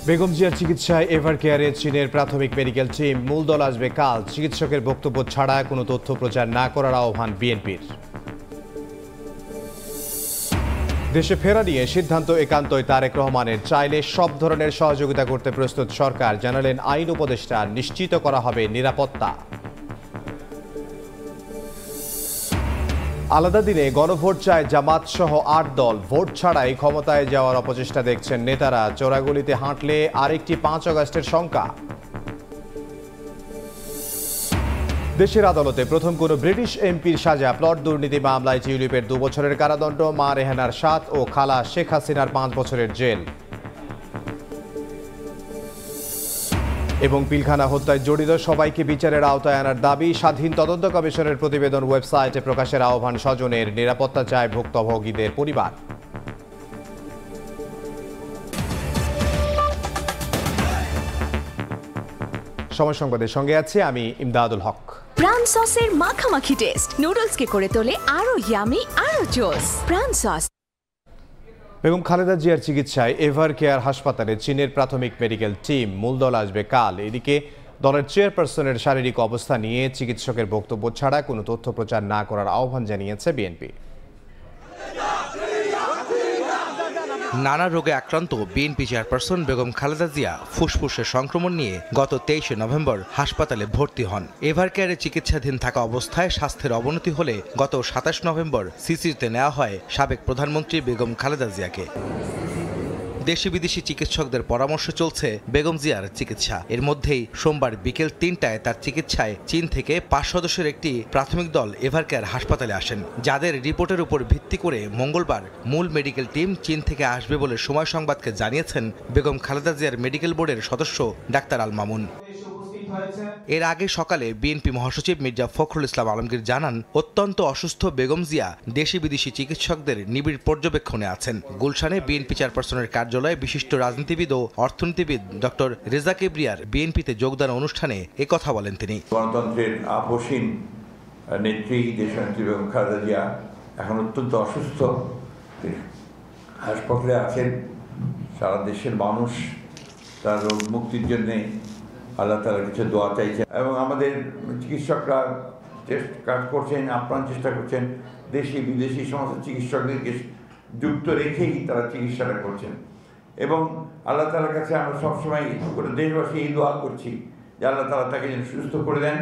বেগম জিয়ার চিকিৎসায় এভার কেয়ারে চীনের প্রাথমিক মেডিকেল টিম মূলদল আসবে কাল। চিকিৎসকের বক্তব্য ছাড়া কোনো তথ্য প্রচার না করার আহ্বান বিএনপির। দেশে ফেরা নিয়ে সিদ্ধান্ত একান্তই তারেক রহমানের। চাইলে সব ধরনের সহযোগিতা করতে প্রস্তুত সরকার, জানালেন আইন উপদেষ্টা। নিশ্চিত করা হবে নিরাপত্তা। আলাদা দিনে গণভোট চায় জামাত সহ ৮ দল। ভোট ছাড়াই ক্ষমতায় যাওয়ার অপচেষ্টা দেখছেন নেতারা। চোরাগলিতে হাঁটলে আরেকটি ৫ আগস্টের শঙ্কা। দেশের আদালতে প্রথম কোনো ব্রিটিশ এমপির সাজা। প্লট দুর্নীতি মামলায় টিউলিপের ২ বছরের কারাদণ্ড, মা রেহানার ৭ ও খালা শেখ হাসিনার ৫ বছরের জেল। এবং পিলখানা হত্যায় জড়িত সবাইকে বিচারের আওতায় আনার দাবি। স্বাধীন তদন্ত কমিশনের প্রতিবেদন ওয়েবসাইটে প্রকাশের আহ্বান স্বজনের। নিরাপত্তা চায় ভুক্তভোগীদের পরিবার। সময় সংবাদের সঙ্গে আছে আমি ইমদাদুল হক। প্রাণ সসের মাখামাখি টেস্ট নুডলসকে করে তোলে আরো ইয়ামি, আরো জোস। প্রাণ সস। বেগম খালেদা জিয়ার চিকিৎসায় এভার কেয়ার হাসপাতালে চীনের প্রাথমিক মেডিকেল টিম মূলদল আসবে কাল। এদিকে দলের চেয়ারপারসনের শারীরিক অবস্থা নিয়ে চিকিৎসকের বক্তব্য ছাড়া কোনো তথ্য প্রচার না করার আহ্বান জানিয়েছে বিএনপি। নানা রোগে আক্রান্ত বিএনপি চেয়ারপারসন বেগম খালেদা জিয়া ফুসফুসের সংক্রমণ নিয়ে গত ২৩ নভেম্বর হাসপাতালে ভর্তি হন। এভার কেয়ারে চিকিৎসাধীন থাকা অবস্থায় স্বাস্থ্যের অবনতি হলে গত ২৭ নভেম্বর সিসিউতে নেওয়া হয় সাবেক প্রধানমন্ত্রী বেগম খালেদা জিয়াকে। দেশি বিদেশি চিকিৎসকদের পরামর্শ চলছে বেগম জিয়ার চিকিৎসা। এর মধ্যেই সোমবার বিকেল ৩টায় তার চিকিৎসায় চীন থেকে ৫ সদস্যের একটি প্রাথমিক দল এভার কেয়ার হাসপাতালে আসেন, যাদের রিপোর্টের উপর ভিত্তি করে মঙ্গলবার মূল মেডিকেল টিম চীন থেকে আসবে বলে সময় সংবাদকে জানিয়েছেন বেগম খালেদা জিয়ার মেডিকেল বোর্ডের সদস্য ডাক্তার আল মামুন। এর আগে সকালে বিএনপি মহাসচিব মির্জা ফখরুল ইসলাম আলমগীর জানান, অত্যন্ত অসুস্থ বেগম জিয়া দেশি বিদেশি চিকিৎসকদের নিবিড় পর্যবেক্ষণে আছেন। গুলশানে বিএনপি চেয়ারপারসনের কার্যালয়ে বিশিষ্ট রাজনীতিবিদ ও অর্থনীতিবিদ ডক্টর রেজা কিবরিয়ার বিএনপিতে যোগদান অনুষ্ঠানে একথা বলেন তিনি। গণতন্ত্রের আপসীন নেত্রী দেশনেত্রী বেগম খালেদা জিয়া এখন অত্যন্ত অসুস্থ, হাসপাতালে আছেন। সারা দেশের মানুষ তার রোগ মুক্তির জন্যে আল্লাহ তাআলার কাছে দোয়া চাইছেন এবং আমাদের চিকিৎসকরা কাজ করছেন, আপ্রাণ চেষ্টা করছেন। দেশি বিদেশি সমস্ত চিকিৎসকদেরকে যুক্ত রেখেই তারা চিকিৎসাটা করছেন এবং আল্লাহ তাআলার কাছে আমরা সবসময় দেশবাসী এই দোয়া করছি যে আল্লাহ তাআলা তাকে যেন সুস্থ করে দেন,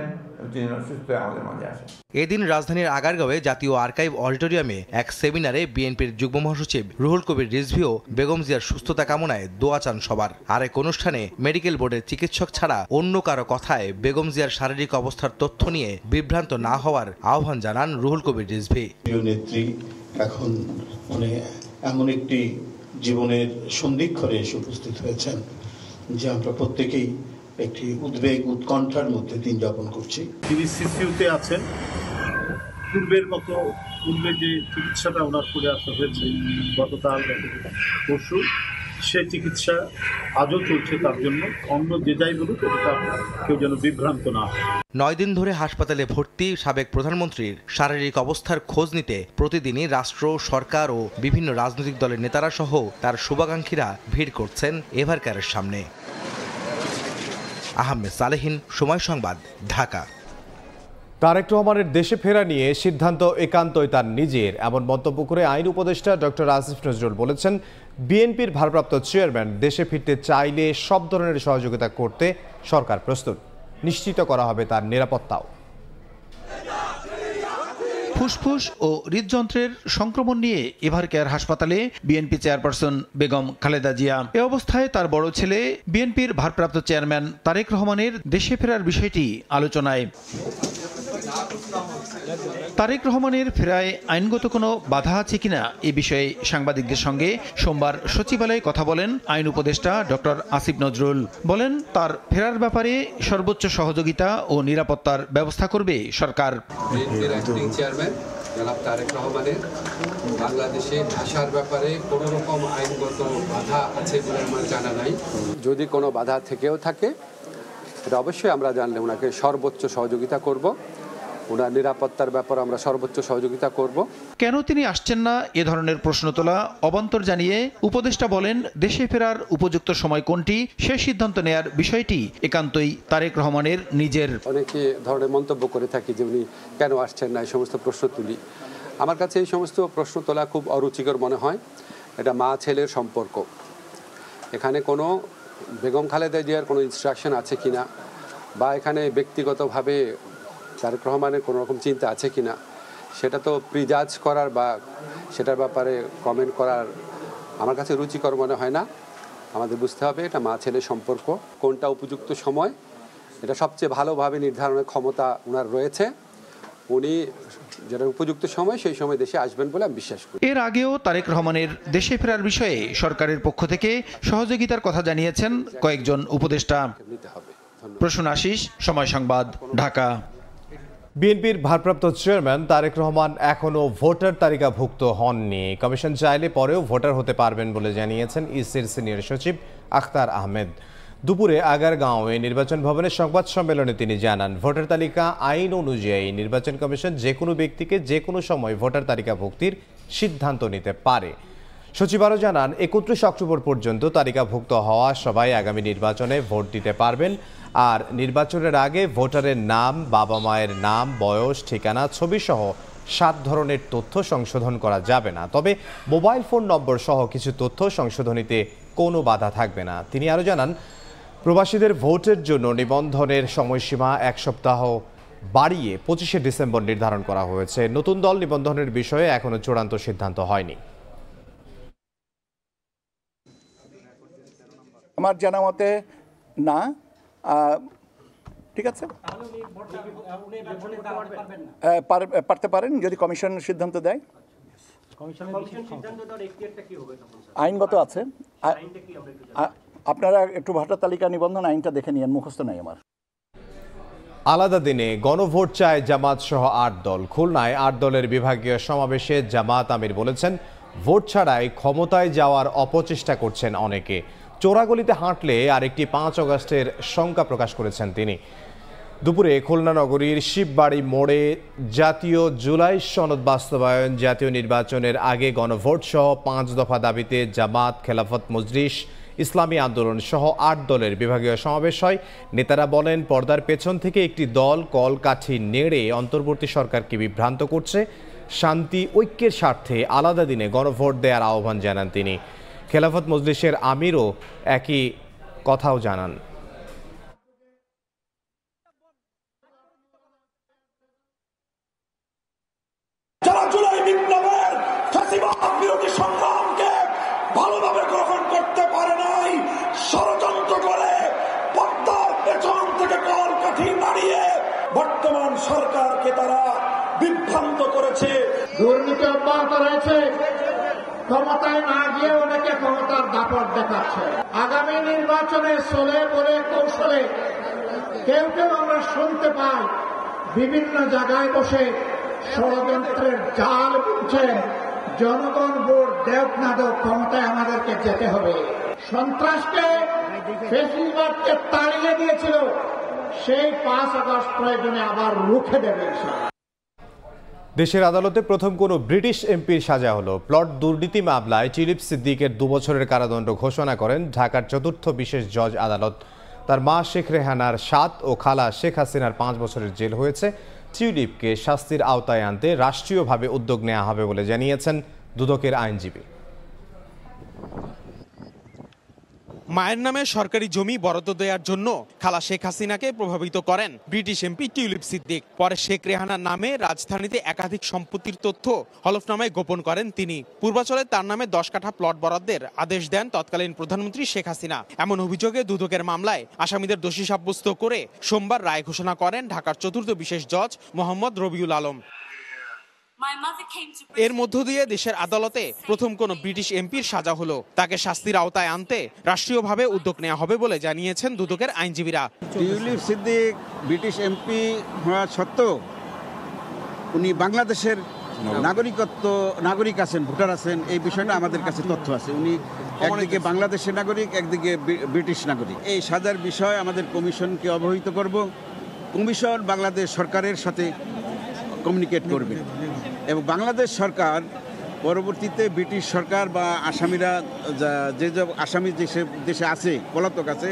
তিনি সুস্থ আমাদের মাঝে আসেন। এদিন রাজধানীর আগারগাঁওয়ে জাতীয় আর্কাইভ অডিটোরিয়ামে এক সেমিনারে বিএনপির যুগ্ম মহাসচিব রুহুল কবির রিজভীও বেগম জিয়ার সুস্থতা কামনায় দোয়া চান সবার। আরেক অনুষ্ঠানে মেডিকেল বোর্ডের চিকিৎসক ছাড়া অন্য কারো কথায় বেগম জিয়ার শারীরিক অবস্থার তথ্য নিয়ে বিভ্রান্ত না হওয়ার আহ্বান জানান রুহুল কবির রিজভী। নেত্রী এখন এমন একটি জীবনের সন্ধিক্ষণে এসে উপস্থিত হয়েছেন যে আমরা প্রত্যেকেই একটি উদ্বেগ উৎকণ্ঠার মধ্যে দিন যাপন করছি। তিনি সিসিউতে আছেন। পূর্বের মতো পূর্বে যে চিকিৎসাটা ওনার করে আসা হয়েছে গতকাল পরশু, সে চিকিৎসা আজও চলছে। তার জন্য অন্য যে যাই বলুক এটা কেউ যেন বিভ্রান্ত না হয়। ৯ দিন ধরে হাসপাতালে ভর্তি সাবেক প্রধানমন্ত্রীর শারীরিক অবস্থার খোঁজ নিতে প্রতিদিনই রাষ্ট্র, সরকার ও বিভিন্ন রাজনৈতিক দলের নেতারা সহ তার শুভাকাঙ্ক্ষীরা ভিড় করছেন এভার কেয়ারের সামনে। আহমেদ সালেহিন, সময় সংবাদ, ঢাকা। তারেক রহমানের দেশে ফেরা নিয়ে সিদ্ধান্ত একান্তই তার নিজের, এমন মন্তব্য করে আইন উপদেষ্টা ডক্টর আসিফ নজরুল বলেছেন, বিএনপির ভারপ্রাপ্ত চেয়ারম্যান দেশে ফিরতে চাইলে সব ধরনের সহযোগিতা করতে সরকার প্রস্তুত। নিশ্চিত করা হবে তার নিরাপত্তাও। ফুসফুস ও হৃদযন্ত্রের সংক্রমণ নিয়ে এভার কেয়ার হাসপাতালে বিএনপি চেয়ারপারসন বেগম খালেদা জিয়া। এ অবস্থায় তার বড় ছেলে বিএনপির ভারপ্রাপ্ত চেয়ারম্যান তারেক রহমানের দেশে ফেরার বিষয়টি আলোচনায়। তারেক রহমানের ফেরায় আইনগত কোনো বাধা আছে কিনা এ বিষয়ে সাংবাদিকদের সঙ্গে সোমবার সচিবালয়ে কথা বলেন আইন উপদেষ্টা ডক্টর আসিফ নজরুল। বলেন, তার ফেরার ব্যাপারে সর্বোচ্চ সহযোগিতা ও নিরাপত্তার ব্যবস্থা করবে সরকার। চেয়ারম্যান জনাব তারেক রহমানের বাংলাদেশে আসার ব্যাপারে কোনো রকম আইনগত বাধা আছে বলে আমার জানা নাই। যদি কোনো বাধা থেকেও থাকে এটা অবশ্যই আমরা জানলে ওনাকে সর্বোচ্চ সহযোগিতা করব ওনার নিরাপত্তার ব্যাপারে আমরা সর্বোচ্চ সহযোগিতা করব। কেন তিনি আসছেন না এ ধরনের প্রশ্ন তোলা অবান্তর জানিয়ে উপদেষ্টা বলেন, দেশে ফেরার উপযুক্ত সময় কোনটি সে সিদ্ধান্ত নেয়ার বিষয়টি একান্তই তারেক রহমানের নিজের। অনেকে ধরনের মন্তব্য করে থাকি যে উনি কেন আসছেন না, এই সমস্ত প্রশ্ন তুলি। আমার কাছে এই সমস্ত প্রশ্ন তোলা খুব অরুচিকর মনে হয়। এটা মা ছেলের সম্পর্ক, এখানে কোনো বেগম খালেদা জিয়ার কোনো ইনস্ট্রাকশন আছে কিনা, বা এখানে ব্যক্তিগতভাবে তারেক রহমানের কোনো রকম চিন্তা আছে কিনা, সেটা তো প্রিজাজ করার বা সেটার ব্যাপারে কমেন্ট করার আমার কাছে রুচিকর মনে হয় না। আমাদের বুঝতে হবে এটা মা ছেলের সম্পর্ক, কোনটা উপযুক্ত সময় এটা সবচেয়ে ভালোভাবে নির্ধারণের ক্ষমতা ওনার রয়েছে। উনি যেটা উপযুক্ত সময় সেই সময় দেশে আসবেন বলে আমি বিশ্বাস করি। এর আগেও তারেক রহমানের দেশে ফেরার বিষয়ে সরকারের পক্ষ থেকে সহযোগিতার কথা জানিয়েছেন কয়েকজন উপদেষ্টা। প্রসূন আশিস, সময় সংবাদ, ঢাকা। বিএনপির ভারপ্রাপ্ত চেয়ারম্যান তারেক রহমান এখনও ভোটার তালিকাভুক্ত হননি। কমিশন চাইলে পরেও ভোটার হতে পারবেন বলে জানিয়েছেন ইসির সিনিয়র সচিব আখতার আহমেদ। দুপুরে আগারগাঁওয়ে নির্বাচন ভবনের সংবাদ সম্মেলনে তিনি জানান, ভোটার তালিকা আইন অনুযায়ী নির্বাচন কমিশন যে কোনো ব্যক্তিকে যে কোনো সময় ভোটার তালিকাভুক্তির সিদ্ধান্ত নিতে পারে। সচিব আরও জানান, 31 অক্টোবর পর্যন্ত তালিকাভুক্ত হওয়া সবাই আগামী নির্বাচনে ভোট দিতে পারবেন। আর নির্বাচনের আগে ভোটারের নাম, বাবা মায়ের নাম, বয়স, ঠিকানা, ছবি সহ 7 ধরনের তথ্য সংশোধন করা যাবে না। তবে মোবাইল ফোন নম্বর সহ কিছু তথ্য সংশোধনীতে কোনো বাধা থাকবে না। তিনি আরও জানান, প্রবাসীদের ভোটের জন্য নিবন্ধনের সময়সীমা 1 সপ্তাহ বাড়িয়ে 25শে ডিসেম্বর নির্ধারণ করা হয়েছে। নতুন দল নিবন্ধনের বিষয়ে এখনো চূড়ান্ত সিদ্ধান্ত হয়নি। আমার জানা মতে না। ঠিক আছে, পারতে পারেন যদি কমিশন সিদ্ধান্ত দেয়। আইনগত আছে, আপনারা একটু ভোটার তালিকা নিবন্ধন আইনটা দেখে নিন, মুখস্থ নাই আমার। আলাদা দিনে গণভোট চায় জামাত সহ 8 দল। খুলনায় 8 দলের বিভাগীয় সমাবেশে জামাত আমির বলেছেন, ভোট ছাড়াই ক্ষমতায় যাওয়ার অপচেষ্টা করছেন অনেকে। চোরাগলিতে হাঁটলে আরেকটি 5 আগস্টের শঙ্কা প্রকাশ করেছেন তিনি। দুপুরে খুলনা নগরীর শিববাড়ি মোড়ে জাতীয় জুলাই সনদ বাস্তবায়ন, জাতীয় নির্বাচনের আগে গণভোট সহ 5 দফা দাবিতে জামাত, খেলাফত মজলিস, ইসলামী আন্দোলন সহ 8 দলের বিভাগীয় সমাবেশ হয়। নেতারা বলেন, পর্দার পেছন থেকে একটি দল কলকাঠি নেড়ে অন্তর্বর্তী সরকারকে বিভ্রান্ত করছে। শান্তি ঐক্যের স্বার্থে আলাদা দিনে গণভোট দেওয়ার আহ্বান জানান তিনি। খেলাফত মজলিসের আমিরও একই কথাও জানান। যারা জুলাই বিপ্লবের ফ্যাসিবাদ বিরোধী সংগ্রামকে ভালোভাবে গ্রহণ করতে পারে নাই, ষড়যন্ত্র করে পর্দার পেছন থেকে কলকাঠি নাড়িয়ে বর্তমান সরকারকে তারা বিভ্রান্ত করেছে। দুর্নীতি অব্যাহত রয়েছে, ক্ষমতায় না গিয়ে অনেকে ক্ষমতার দাপট দেখাচ্ছে। আগামী নির্বাচনে চলে বলে কৌশলে কেউ কেউ আমরা শুনতে পাই বিভিন্ন জায়গায় বসে ষড়যন্ত্রের জাল বুনছেন। জনগণ ভোট দেব না দেব, ক্ষমতায় আমাদেরকে যেতে হবে। সন্ত্রাসকে, ফ্যাসিবাদকে তাড়িয়ে দিয়েছিল, সেই 5 আগস্ট প্রয়োজনে আবার রুখে দেবে। দেশের আদালতে প্রথম কোনো ব্রিটিশ এমপির সাজা হলো। প্লট দুর্নীতি মামলায় টিউলিপ সিদ্দিকের 2 বছরের কারাদণ্ড ঘোষণা করেন ঢাকার 4র্থ বিশেষ জজ আদালত। তার মা শেখ রেহানার 7 ও খালা শেখ হাসিনার 5 বছরের জেল হয়েছে। টিউলিপকে শাস্তির আওতায় আনতে রাষ্ট্রীয়ভাবে উদ্যোগ নেওয়া হবে বলে জানিয়েছেন দুদকের আইনজীবী। মায়ের নামে সরকারি জমি বরাদ্দ দেওয়ার জন্য খালা শেখ হাসিনাকে প্রভাবিত করেন ব্রিটিশ এমপি টিউলিপ সিদ্দিক। পরে শেখ রেহানার নামে রাজধানীতে একাধিক সম্পত্তির তথ্য হলফনামায় গোপন করেন তিনি। পূর্বাচলে তার নামে 10 কাঠা প্লট বরাদ্দের আদেশ দেন তৎকালীন প্রধানমন্ত্রী শেখ হাসিনা। এমন অভিযোগে দুদকের মামলায় আসামিদের দোষী সাব্যস্ত করে সোমবার রায় ঘোষণা করেন ঢাকার 4র্থ বিশেষ জজ মোহাম্মদ রবিউল আলম। এর মধ্য দিয়ে দেশের আদালতে প্রথম কোন ব্রিটিশ এমপির সাজা হলো। তাকে শাস্তির আওতায় আনতে রাষ্ট্রীয়ভাবে উদ্যোগ নেওয়া হবে বলে জানিয়েছেন দুদকের আইনজীবীরা। টিউলিপ সিদ্দিক ব্রিটিশ এমপি হওয়া সত্ত্বেও উনি বাংলাদেশের নাগরিক আছেন, ভোটার আছেন, এই বিষয়টা আমাদের কাছে তথ্য আছে। উনি একদিকে বাংলাদেশের নাগরিক, একদিকে ব্রিটিশ নাগরিক। এই সাজার বিষয় আমাদের কমিশনকে অবহিত করব। কমিশন বাংলাদেশ সরকারের সাথে কমিউনিকেট করবে। এবং বাংলাদেশ সরকার পরবর্তীতে ব্রিটিশ সরকার বা আসামিরা যে আসামি দেশে আছে, পলাতক আছে,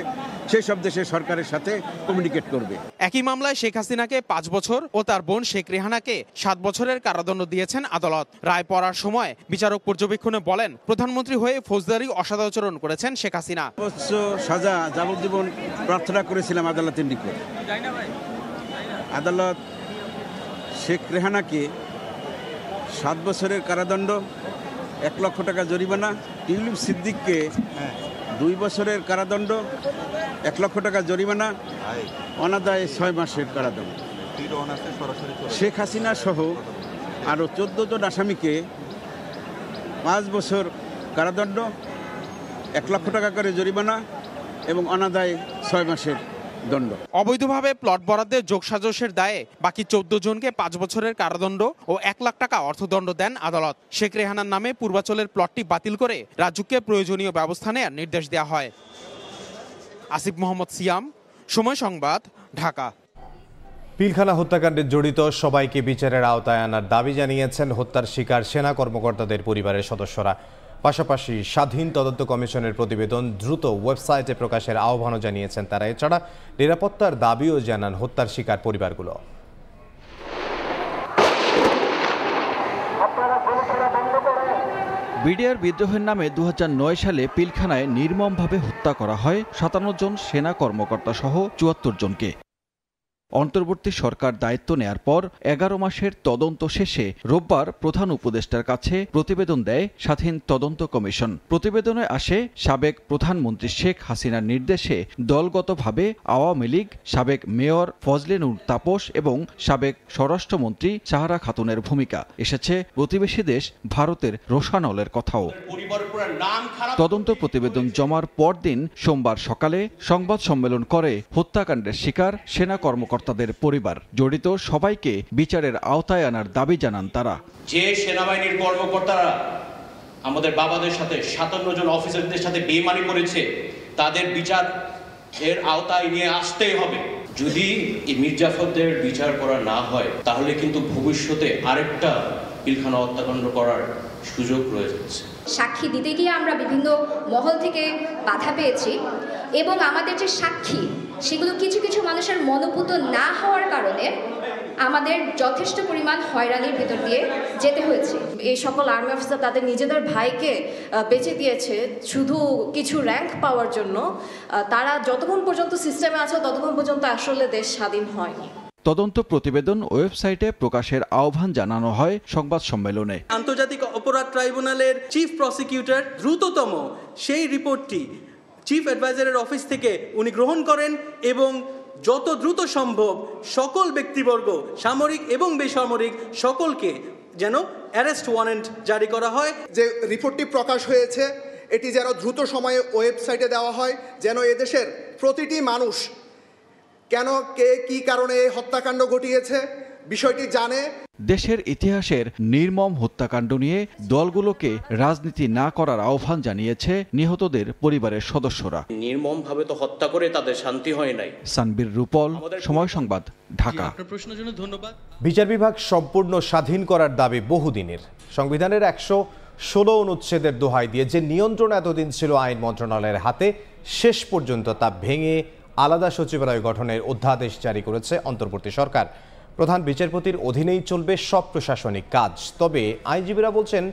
সেই সব দেশের সরকারের সাথে কমিউনিকেট করবে। একই মামলায় শেখ হাসিনাকে 5 বছর ও তার বোন শেখ রেহানাকে 7 বছরের কারাদণ্ড দিয়েছেন আদালত। রায় পড়ার সময় বিচারক পর্যবেক্ষণে বলেন, প্রধানমন্ত্রী হয়ে ফৌজদারি অসদাচরণ করেছেন শেখ হাসিনা। সর্বোচ্চ সাজা যাবজ্জীবন প্রার্থনা করেছিলাম আদালতের নিকট। আদালত শেখ রেহানাকে 7 বছরের কারাদণ্ড, 1 লক্ষ টাকা জরিমানা, টিউলিপ সিদ্দিককে 2 বছরের কারাদণ্ড, 1 লক্ষ টাকা জরিমানা, অনাদায়ে 6 মাসের কারাদণ্ড। শেখ হাসিনা সহ আরও 14 জন আসামিকে 5 বছর কারাদণ্ড, 1 লক্ষ টাকা করে জরিমানা এবং অনাদায়ে 6 মাসের দণ্ড। অবৈধভাবে প্লট বরাদ্দের যোগসাজশের দায়ে বাকি 14 জনকে 5 বছরের কারাদণ্ড ও 1 লাখ টাকা অর্থদণ্ড দেন আদালত। শেখ রেহানার নামে পূর্বাচলের প্লটটি বাতিল করে রাজুকে প্রয়োজনীয় ব্যবস্থা নেওয়ার নির্দেশ দেওয়া হয়। আসিফ মোহাম্মদ সিয়াম, সময় সংবাদ, ঢাকা। পিলখানা হত্যাকাণ্ডে জড়িত সবাইকে বিচারের আওতায় আনার দাবি জানিয়েছেন হত্যার শিকার সেনা কর্মকর্তাদের পরিবারের সদস্যরা। পাশাপাশি স্বাধীন তদন্ত কমিশনের প্রতিবেদন দ্রুত ওয়েবসাইটে প্রকাশের আহ্বানও জানিয়েছেন তারা। এছাড়া নিরাপত্তার দাবিও জানান হত্যার শিকার পরিবারগুলো। বিডিআর বিদ্রোহের নামে 2009 সালে পিলখানায় নির্মমভাবে হত্যা করা হয় 57 জন সেনা কর্মকর্তা সহ 74 জনকে। অন্তর্বর্তী সরকার দায়িত্ব নেয়ার পর 11 মাসের তদন্ত শেষে রোববার প্রধান উপদেষ্টার কাছে প্রতিবেদন দেয় স্বাধীন তদন্ত কমিশন। প্রতিবেদনে আসে সাবেক প্রধানমন্ত্রী শেখ হাসিনার নির্দেশে দলগতভাবে আওয়ামী লীগ, সাবেক মেয়র ফজলে নূর তাপস এবং সাবেক স্বরাষ্ট্রমন্ত্রী সাহারা খাতুনের ভূমিকা। এসেছে প্রতিবেশী দেশ ভারতের রোশানলের কথাও। তদন্ত প্রতিবেদন জমার পরদিন সোমবার সকালে সংবাদ সম্মেলন করে হত্যাকাণ্ডের শিকার সেনা কর্মকর্তাদের পরিবার। জড়িত সবাইকে বিচারের আওতায় আনার দাবি জানান তারা। যে সেনাবাহিনীর কর্মকর্তারা আমাদের বাবাদের সাথে 57 জন অফিসারদের সাথে বেইমানি করেছে, তাদের বিচার এর আওতায় নিয়ে আসতেই হবে। যদি এই মির্জাফরদের বিচার করা না হয় তাহলে কিন্তু ভবিষ্যতে আরেকটা পিলখানা হত্যাকাণ্ড করার সুযোগ রয়ে যাচ্ছে। সাক্ষী দিতে গিয়ে আমরা বিভিন্ন মহল থেকে বাধা পেয়েছি এবং আমাদের যে সাক্ষী সেগুলো কিছু কিছু মানুষের মনোপুত না হওয়ার কারণে আমাদের যথেষ্ট পরিমাণ হয়রানির ভেতর দিয়ে যেতে হয়েছে। এই সকল আর্মি অফিসার তাদের নিজেদের ভাইকে বেঁচে দিয়েছে শুধু কিছু র্যাঙ্ক পাওয়ার জন্য। তারা যতক্ষণ পর্যন্ত সিস্টেমে আছে ততক্ষণ পর্যন্ত আসলে দেশ স্বাধীন হয়নি। তদন্ত প্রতিবেদন ওয়েবসাইটে প্রকাশের আহ্বান জানানো হয় সংবাদ সম্মেলনে। আন্তর্জাতিক অপরাধ ট্রাইব্যুনালের চিফ প্রসিকিউটর দ্রুততম সেই রিপোর্টটি চিফ অ্যাডভাইজারের অফিস থেকে উনি গ্রহণ করেন এবং যত দ্রুত সম্ভব সকল ব্যক্তিবর্গ, সামরিক এবং বেসামরিক, সকলকে যেন অ্যারেস্ট ওয়ারেন্ট জারি করা হয়। যে রিপোর্টটি প্রকাশ হয়েছে এটি যেন দ্রুত সময়ে ওয়েবসাইটে দেওয়া হয়, যেন এদেশের প্রতিটি মানুষ কেন, কে, কি কারণে এই হত্যাকাণ্ড ঘটিয়েছে বিষয়টি জানে। দেশের ইতিহাসের নির্মম হত্যাকাণ্ড নিয়ে দলগুলোকে রাজনীতি না করার আহ্বান জানিয়েছে নিহতদের পরিবারের সদস্যরা। নির্মমভাবে তো হত্যা করে তাদের শান্তি হয় নাই। সানবীর রূপল, সময় সংবাদ, ঢাকা। প্রশ্নের জন্য ধন্যবাদ। বিচার বিভাগ সম্পূর্ণ স্বাধীন করার দাবি বহুদিনের। সংবিধানের 116 অনুচ্ছেদের দোহাই দিয়ে যে নিয়ন্ত্রণ এতদিন ছিল আইন মন্ত্রণালয়ের হাতে, শেষ পর্যন্ত তা ভেঙে আলাদা সচিবালয় গঠনের অধ্যাদেশ জারি করেছে অন্তর্বর্তী সরকার। প্রধান বিচারপতির অধীনেই চলবে সব প্রশাসনিক কাজ। তবে আইনজীবীরা বলছেন,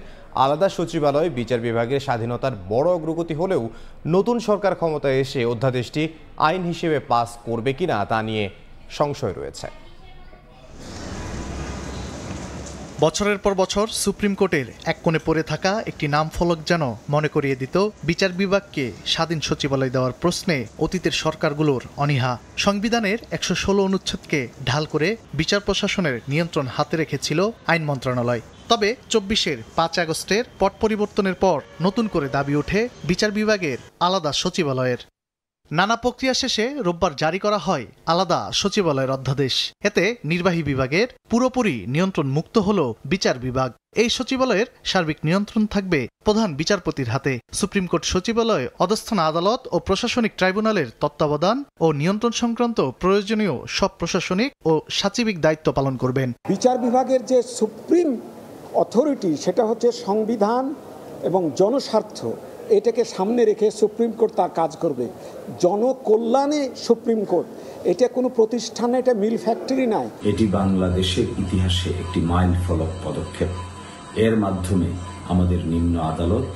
আলাদা সচিবালয় বিচার বিভাগের স্বাধীনতার বড় অগ্রগতি হলেও নতুন সরকার ক্ষমতায় এসে অধ্যাদেশটি আইন হিসেবে পাস করবে কিনা তা নিয়ে সংশয় রয়েছে। বছরের পর বছর সুপ্রিম কোর্টের এক কোণে পড়ে থাকা একটি নাম ফলক যেন মনে করিয়ে দিত বিচার বিভাগকে স্বাধীন সচিবালয় দেওয়ার প্রশ্নে অতীতের সরকারগুলোর অনীহা। সংবিধানের 116 অনুচ্ছেদকে ঢাল করে বিচার প্রশাসনের নিয়ন্ত্রণ হাতে রেখেছিল আইন মন্ত্রণালয়। তবে 24-এর 5 আগস্টের পট পরিবর্তনের পর নতুন করে দাবি ওঠে বিচার বিভাগের আলাদা সচিবালয়ের। নানা প্রক্রিয়া শেষে রোববার জারি করা হয় আলাদা সচিবালয়ের অধ্যাদেশ। এতে নির্বাহী বিভাগের পুরোপুরি নিয়ন্ত্রণ মুক্ত হল বিচার বিভাগ। এই সচিবালয়ের সার্বিক নিয়ন্ত্রণ থাকবে প্রধান বিচারপতির হাতে। সুপ্রিম কোর্ট সচিবালয় অধস্থন আদালত ও প্রশাসনিক ট্রাইব্যুনালের তত্ত্বাবধান ও নিয়ন্ত্রণ সংক্রান্ত প্রয়োজনীয় সব প্রশাসনিক ও সাচিবিক দায়িত্ব পালন করবেন। বিচার বিভাগের যে সুপ্রিম অথরিটি, সেটা হচ্ছে সংবিধান এবং জনস্বার্থ, এটাকে সামনে রেখে সুপ্রিম কোর্ট তার কাজ করবে। জনকল্যাণে সুপ্রিম কোর্ট, এটা কোনো প্রতিষ্ঠানে, এটা মিল ফ্যাক্টরি নাই। এটি বাংলাদেশের ইতিহাসে একটি মাইল ফলক পদক্ষেপ। এর মাধ্যমে আমাদের নিম্ন আদালত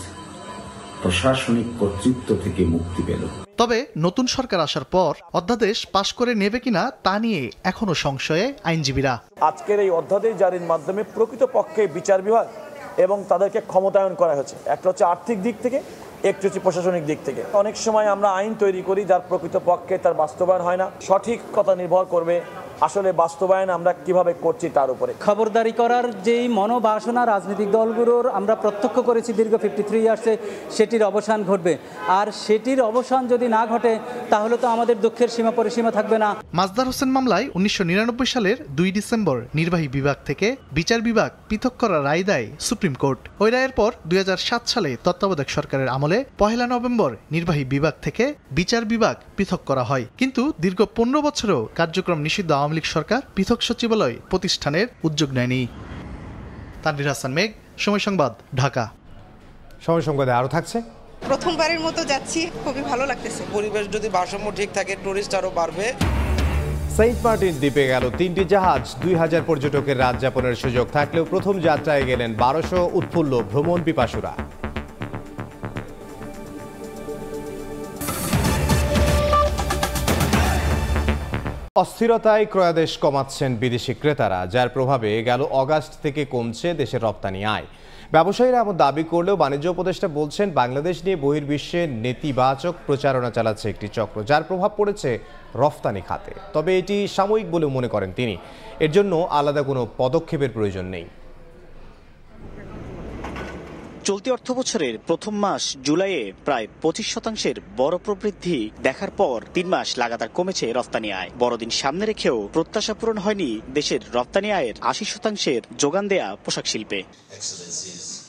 প্রশাসনিক কর্তৃত্ব থেকে মুক্তি পেল। তবে নতুন সরকার আসার পর অধ্যাদেশ পাশ করে নেবে কিনা তা নিয়ে এখনো সংশয়ে আইনজীবীরা। আজকের এই অধ্যাদেশ জারির মাধ্যমে প্রকৃতপক্ষে বিচার বিভাগ এবং তাদেরকে ক্ষমতায়ন করা হয়েছে। একটা হচ্ছে আর্থিক দিক থেকে, একটু হচ্ছে প্রশাসনিক দিক থেকে। অনেক সময় আমরা আইন তৈরি করি যার প্রকৃতপক্ষে তার বাস্তবায়ন হয় না। সঠিক কথা নির্ভর করবে আসলে বাস্তবায়ন আমরা কিভাবে করছি তার উপরে। খবরদারি করার যেই মনোবাসনা রাজনৈতিক দলগুলোর আমরা প্রত্যক্ষ করেছি দীর্ঘ 53 ইয়ার্সে, সেটির অবসান ঘটবে। আর সেটির অবসান যদি না ঘটে তাহলে তো আমাদের দুঃখের সীমা পরিসীমা থাকবে না। মাজদার হোসেন মামলায় 1999 সালের 2 ডিসেম্বর নির্বাহী বিভাগ থেকে বিচার বিভাগ পৃথক করার রায় দেয় সুপ্রিম কোর্ট। ওই রায়ের পর 2007 সালে তত্ত্বাবধায়ক সরকারের আমলে 1 নভেম্বর নির্বাহী বিভাগ থেকে বিচার বিভাগ পৃথক করা হয়। কিন্তু দীর্ঘ 15 বছরও কার্যক্রম নিষিদ্ধ আওয়ামী লীগ সরকার পৃথক সচিবালয় প্রতিষ্ঠানের উদ্যোগ নেয়নি। তানভীর হাসান মেঘ, সময় সংবাদ, ঢাকা। সময় সংবাদে আরো থাকছে। প্রথমবারের মতো যাচ্ছি, খুবই ভালো লাগতেছে। পরিবেশ যদি ভারসাম্য ঠিক থাকে, টুরিস্ট আরো বাড়বে। সেন্ট মার্টিন দ্বীপে গেল 3টি জাহাজ। 2000 পর্যটকের রাত যাপনের সুযোগ থাকলেও প্রথম যাত্রায় গেলেন 1200 উৎফুল্ল ভ্রমণ পিপাসুরা। অস্থিরতায় ক্রয়াদেশ কমাচ্ছেন বিদেশি ক্রেতারা, যার প্রভাবে গেল অগাস্ট থেকে কমছে দেশের রপ্তানি আয়। ব্যবসায়ীরা এমন দাবি করলেও বাণিজ্য উপদেষ্টা বলছেন বাংলাদেশ নিয়ে বহির্বিশ্বে নেতিবাচক প্রচারণা চালাচ্ছে একটি চক্র, যার প্রভাব পড়েছে রফতানি খাতে। তবে এটি সাময়িক বলে মনে করেন তিনি। এর জন্য আলাদা কোনো পদক্ষেপের প্রয়োজন নেই। চলতি অর্থবছরের প্রথম মাস জুলাইয়ে প্রায় 25% বড় প্রবৃদ্ধি দেখার পর 3 মাস লাগাতার কমেছে রপ্তানি আয়। বড়দিন সামনে রেখেও প্রত্যাশা পূরণ হয়নি দেশের রপ্তানি আয়ের 80% যোগান দেয়া পোশাক শিল্পে।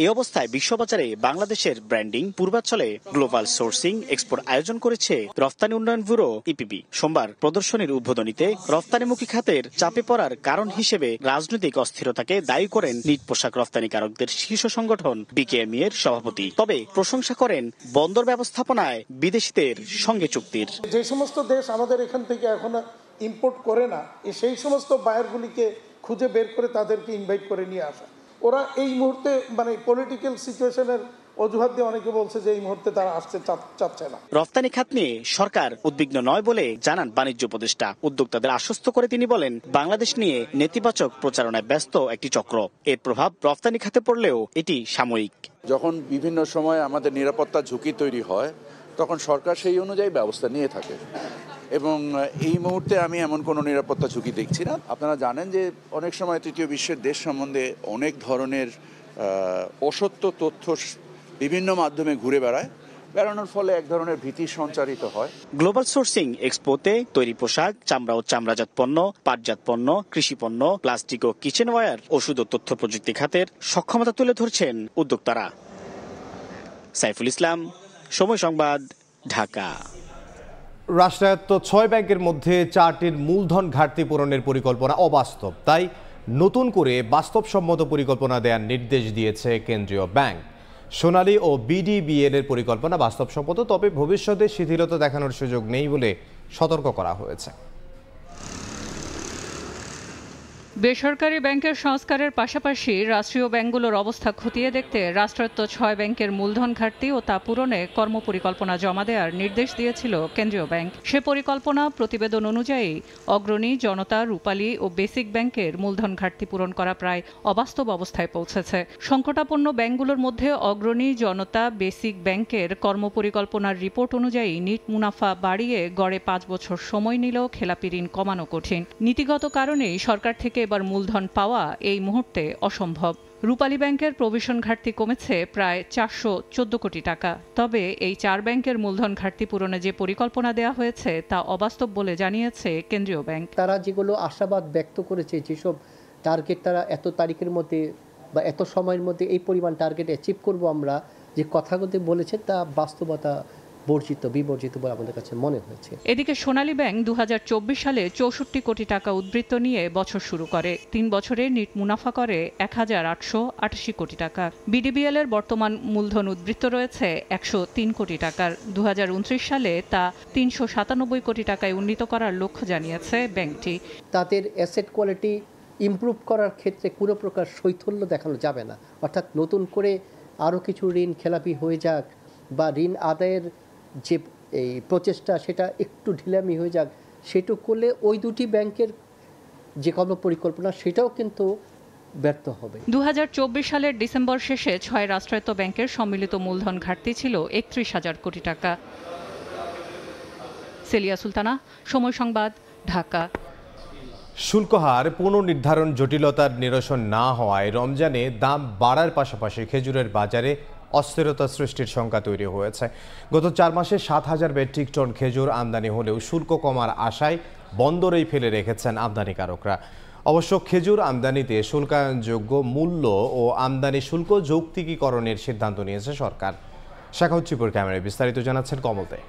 এই অবস্থায় বিশ্ববাজারে বাংলাদেশের ব্র্যান্ডিং পূর্বাঞ্চলে গ্লোবাল সোর্সিং এক্সপোর আয়োজন করেছে রফতানি উন্নয়ন ব্যুরো ইপিবি। সোমবার প্রদর্শনীর উদ্বোধনীতে রফতানিমুখী খাতের চাপে পড়ার কারণ হিসেবে রাজনৈতিক অস্থিরতাকে দায়ী করেন নিট পোশাক রফতানিকারকদের শীর্ষ সংগঠন বিকেএমই এর সভাপতি। তবে প্রশংসা করেন বন্দর ব্যবস্থাপনায় বিদেশিদের সঙ্গে চুক্তির। যে সমস্ত দেশ আমাদের এখান থেকে এখন ইম্পোর্ট করে না, সেই সমস্ত বায়ারগুলিকে খুঁজে বের করে তাদেরকে ইনভাইট করে নিয়ে আসা। ওরা এই মুহূর্তে মানে পলিটিক্যাল সিচুয়েশনের অজুহাত দিয়ে অনেকে বলছে যে এই মুহূর্তে তারা আসতে চাচ্ছে না। রফতানি খাত নিয়ে সরকার উদ্বিগ্ন নয় বলে জানান বাণিজ্য উপদেষ্টা। উদ্যোক্তাদের আশ্বস্ত করে তিনি বলেন বাংলাদেশ নিয়ে নেতিবাচক প্রচারণায় ব্যস্ত একটি চক্র। এর প্রভাব রফতানি খাতে পড়লেও এটি সাময়িক। যখন বিভিন্ন সময় আমাদের নিরাপত্তা ঝুঁকি তৈরি হয় তখন সরকার সেই অনুযায়ী ব্যবস্থা নিয়ে থাকে এবং এই মুহূর্তে আমি এমন কোনো নিরাপত্তা ঝুঁকি দেখছি না। আপনারা জানেন যে অনেক সময় তৃতীয় বিশ্বের দেশ সম্বন্ধে অনেক ধরনের অসত্য তথ্য বিভিন্ন মাধ্যমে ঘুরে বেড়ানোর ফলে এক ধরনের ভীতি সঞ্চারিত হয়। গ্লোবাল সোর্সিং এক্সপোতে তৈরি পোশাক, চামড়া ও চামড়াজাত পণ্য, পাটজাত পণ্য, কৃষি পণ্য, প্লাস্টিক ও কিচেন ওয়্যার, ওষুধ ও তথ্য প্রযুক্তি খাতের সক্ষমতা তুলে ধরছেন উদ্যোক্তারা। সাইফুল ইসলাম, সময় সংবাদ, ঢাকা। রাষ্ট্রায়ত্ত 6 ব্যাংকের মধ্যে 4টির মূলধন ঘাটতি পূরণের পরিকল্পনা অবাস্তব। তাই নতুন করে বাস্তবসম্মত পরিকল্পনা দেওয়ার নির্দেশ দিয়েছে কেন্দ্রীয় ব্যাংক। সোনালী ও বিডিবিএল এর পরিকল্পনা বাস্তবসম্মত, তবে ভবিষ্যতে শিথিলতা দেখানোর সুযোগ নেই বলে সতর্ক করা হয়েছে। বেসরকারি ব্যাংকের সংস্কারের পাশাপাশি রাষ্ট্রীয় ব্যাংকগুলোর অবস্থা খতিয়ে দেখতে রাষ্ট্রায়ত্ত 6 ব্যাংকের মূলধন ঘাটতি ও তা পূরণে কর্মপরিকল্পনা জমা দেওয়ার নির্দেশ দিয়েছিল কেন্দ্রীয় ব্যাংক। সে পরিকল্পনা প্রতিবেদন অনুযায়ী অগ্রণী, জনতা, রূপালী ও বেসিক ব্যাংকের মূলধন ঘাটতি পূরণ করা প্রায় অবাস্তব অবস্থায় পৌঁছেছে। সংকটাপন্ন ব্যাংকগুলোর মধ্যে অগ্রণী, জনতা, বেসিক ব্যাংকের কর্মপরিকল্পনার রিপোর্ট অনুযায়ী নিট মুনাফা বাড়িয়ে গড়ে 5 বছর সময় নিলেও খেলাপি ঋণ কমানো কঠিন। নীতিগত কারণেই সরকার থেকে এবার মূলধন পাওয়া এই মুহূর্তে অসম্ভব। রূপালী ব্যাংকের প্রভিশন ঘাটতি কমেছে প্রায় 414 কোটি টাকা। তবে এই 4 ব্যাংকের মূলধন ঘাটতি পূরণে যে পরিকল্পনা দেওয়া হয়েছে তা অবাস্তব বলে জানিয়েছে কেন্দ্রীয় ব্যাংক। তারা যেগুলো আশাবাদ ব্যক্ত করেছে, যেসব টার্গেট তারা এত তারিখের মধ্যে বা এত সময়ের মধ্যে এই পরিমাণ টার্গেট অ্যাচিভ করব, আমরা যে কথাগুলো বলেছে তা বাস্তবতা বিবর্জিত বলে আমাদের কাছে মনে হয়েছে। এদিকে সোনালী ব্যাংক 2024 সালে 64 কোটি টাকা উদ্বৃত্ত নিয়ে বছর শুরু করে। 3 বছরে নিট মুনাফা করে 1888 কোটি টাকা। বিডিবিএল এর বর্তমান মূলধন উদ্বৃত্ত রয়েছে 103 কোটি টাকার। 2029 সালে তা 397 কোটি টাকায় উন্নীত করার লক্ষ্য জানিয়েছে ব্যাংকটি। তাদের অ্যাসেট কোয়ালিটি ইমপ্রুভ করার ক্ষেত্রে কোনো প্রকার শৈথল্য দেখানো যাবে না, অর্থাৎ নতুন করে আরও কিছু ঋণ খেলাপি হয়ে যাক বা ঋণ আদায়ের যে এই প্রচেষ্টা সেটা একটু ঢিলামি হয়ে যাক, সেটু করলে ওই দুটি ব্যাংকের যে কোনো পরিকল্পনা সেটাও কিন্তু ব্যর্থ হবে। 2024 সালের ডিসেম্বর শেষে 6 রাষ্ট্রায়ত্ত ব্যাংকের সম্মিলিত মূলধন ঘাটতি ছিল 31,000 কোটি টাকা। সেলিয়া সুলতানা, সময় সংবাদ, ঢাকা। শুল্ক হার পুনর্নির্ধারণ জটিলতার নিরসন না হওয়ায় রমজানে দাম বাড়ার পাশাপাশি খেজুরের বাজারে অস্থিরতা সৃষ্টির শঙ্কা তৈরি হয়েছে। গত 4 মাসে 7,000 মেট্রিক টন খেজুর আমদানি হলেও শুল্ক কমার আশায় বন্দরেই ফেলে রেখেছেন আমদানিকারকরা। অবশ্য খেজুর আমদানিতে শুল্কায়নযোগ্য মূল্য ও আমদানি শুল্ক যৌক্তিকীকরণের সিদ্ধান্ত নিয়েছে সরকার। শাখাউচ্চিপুর ক্যামেরায় বিস্তারিত জানাচ্ছেন কমল দে।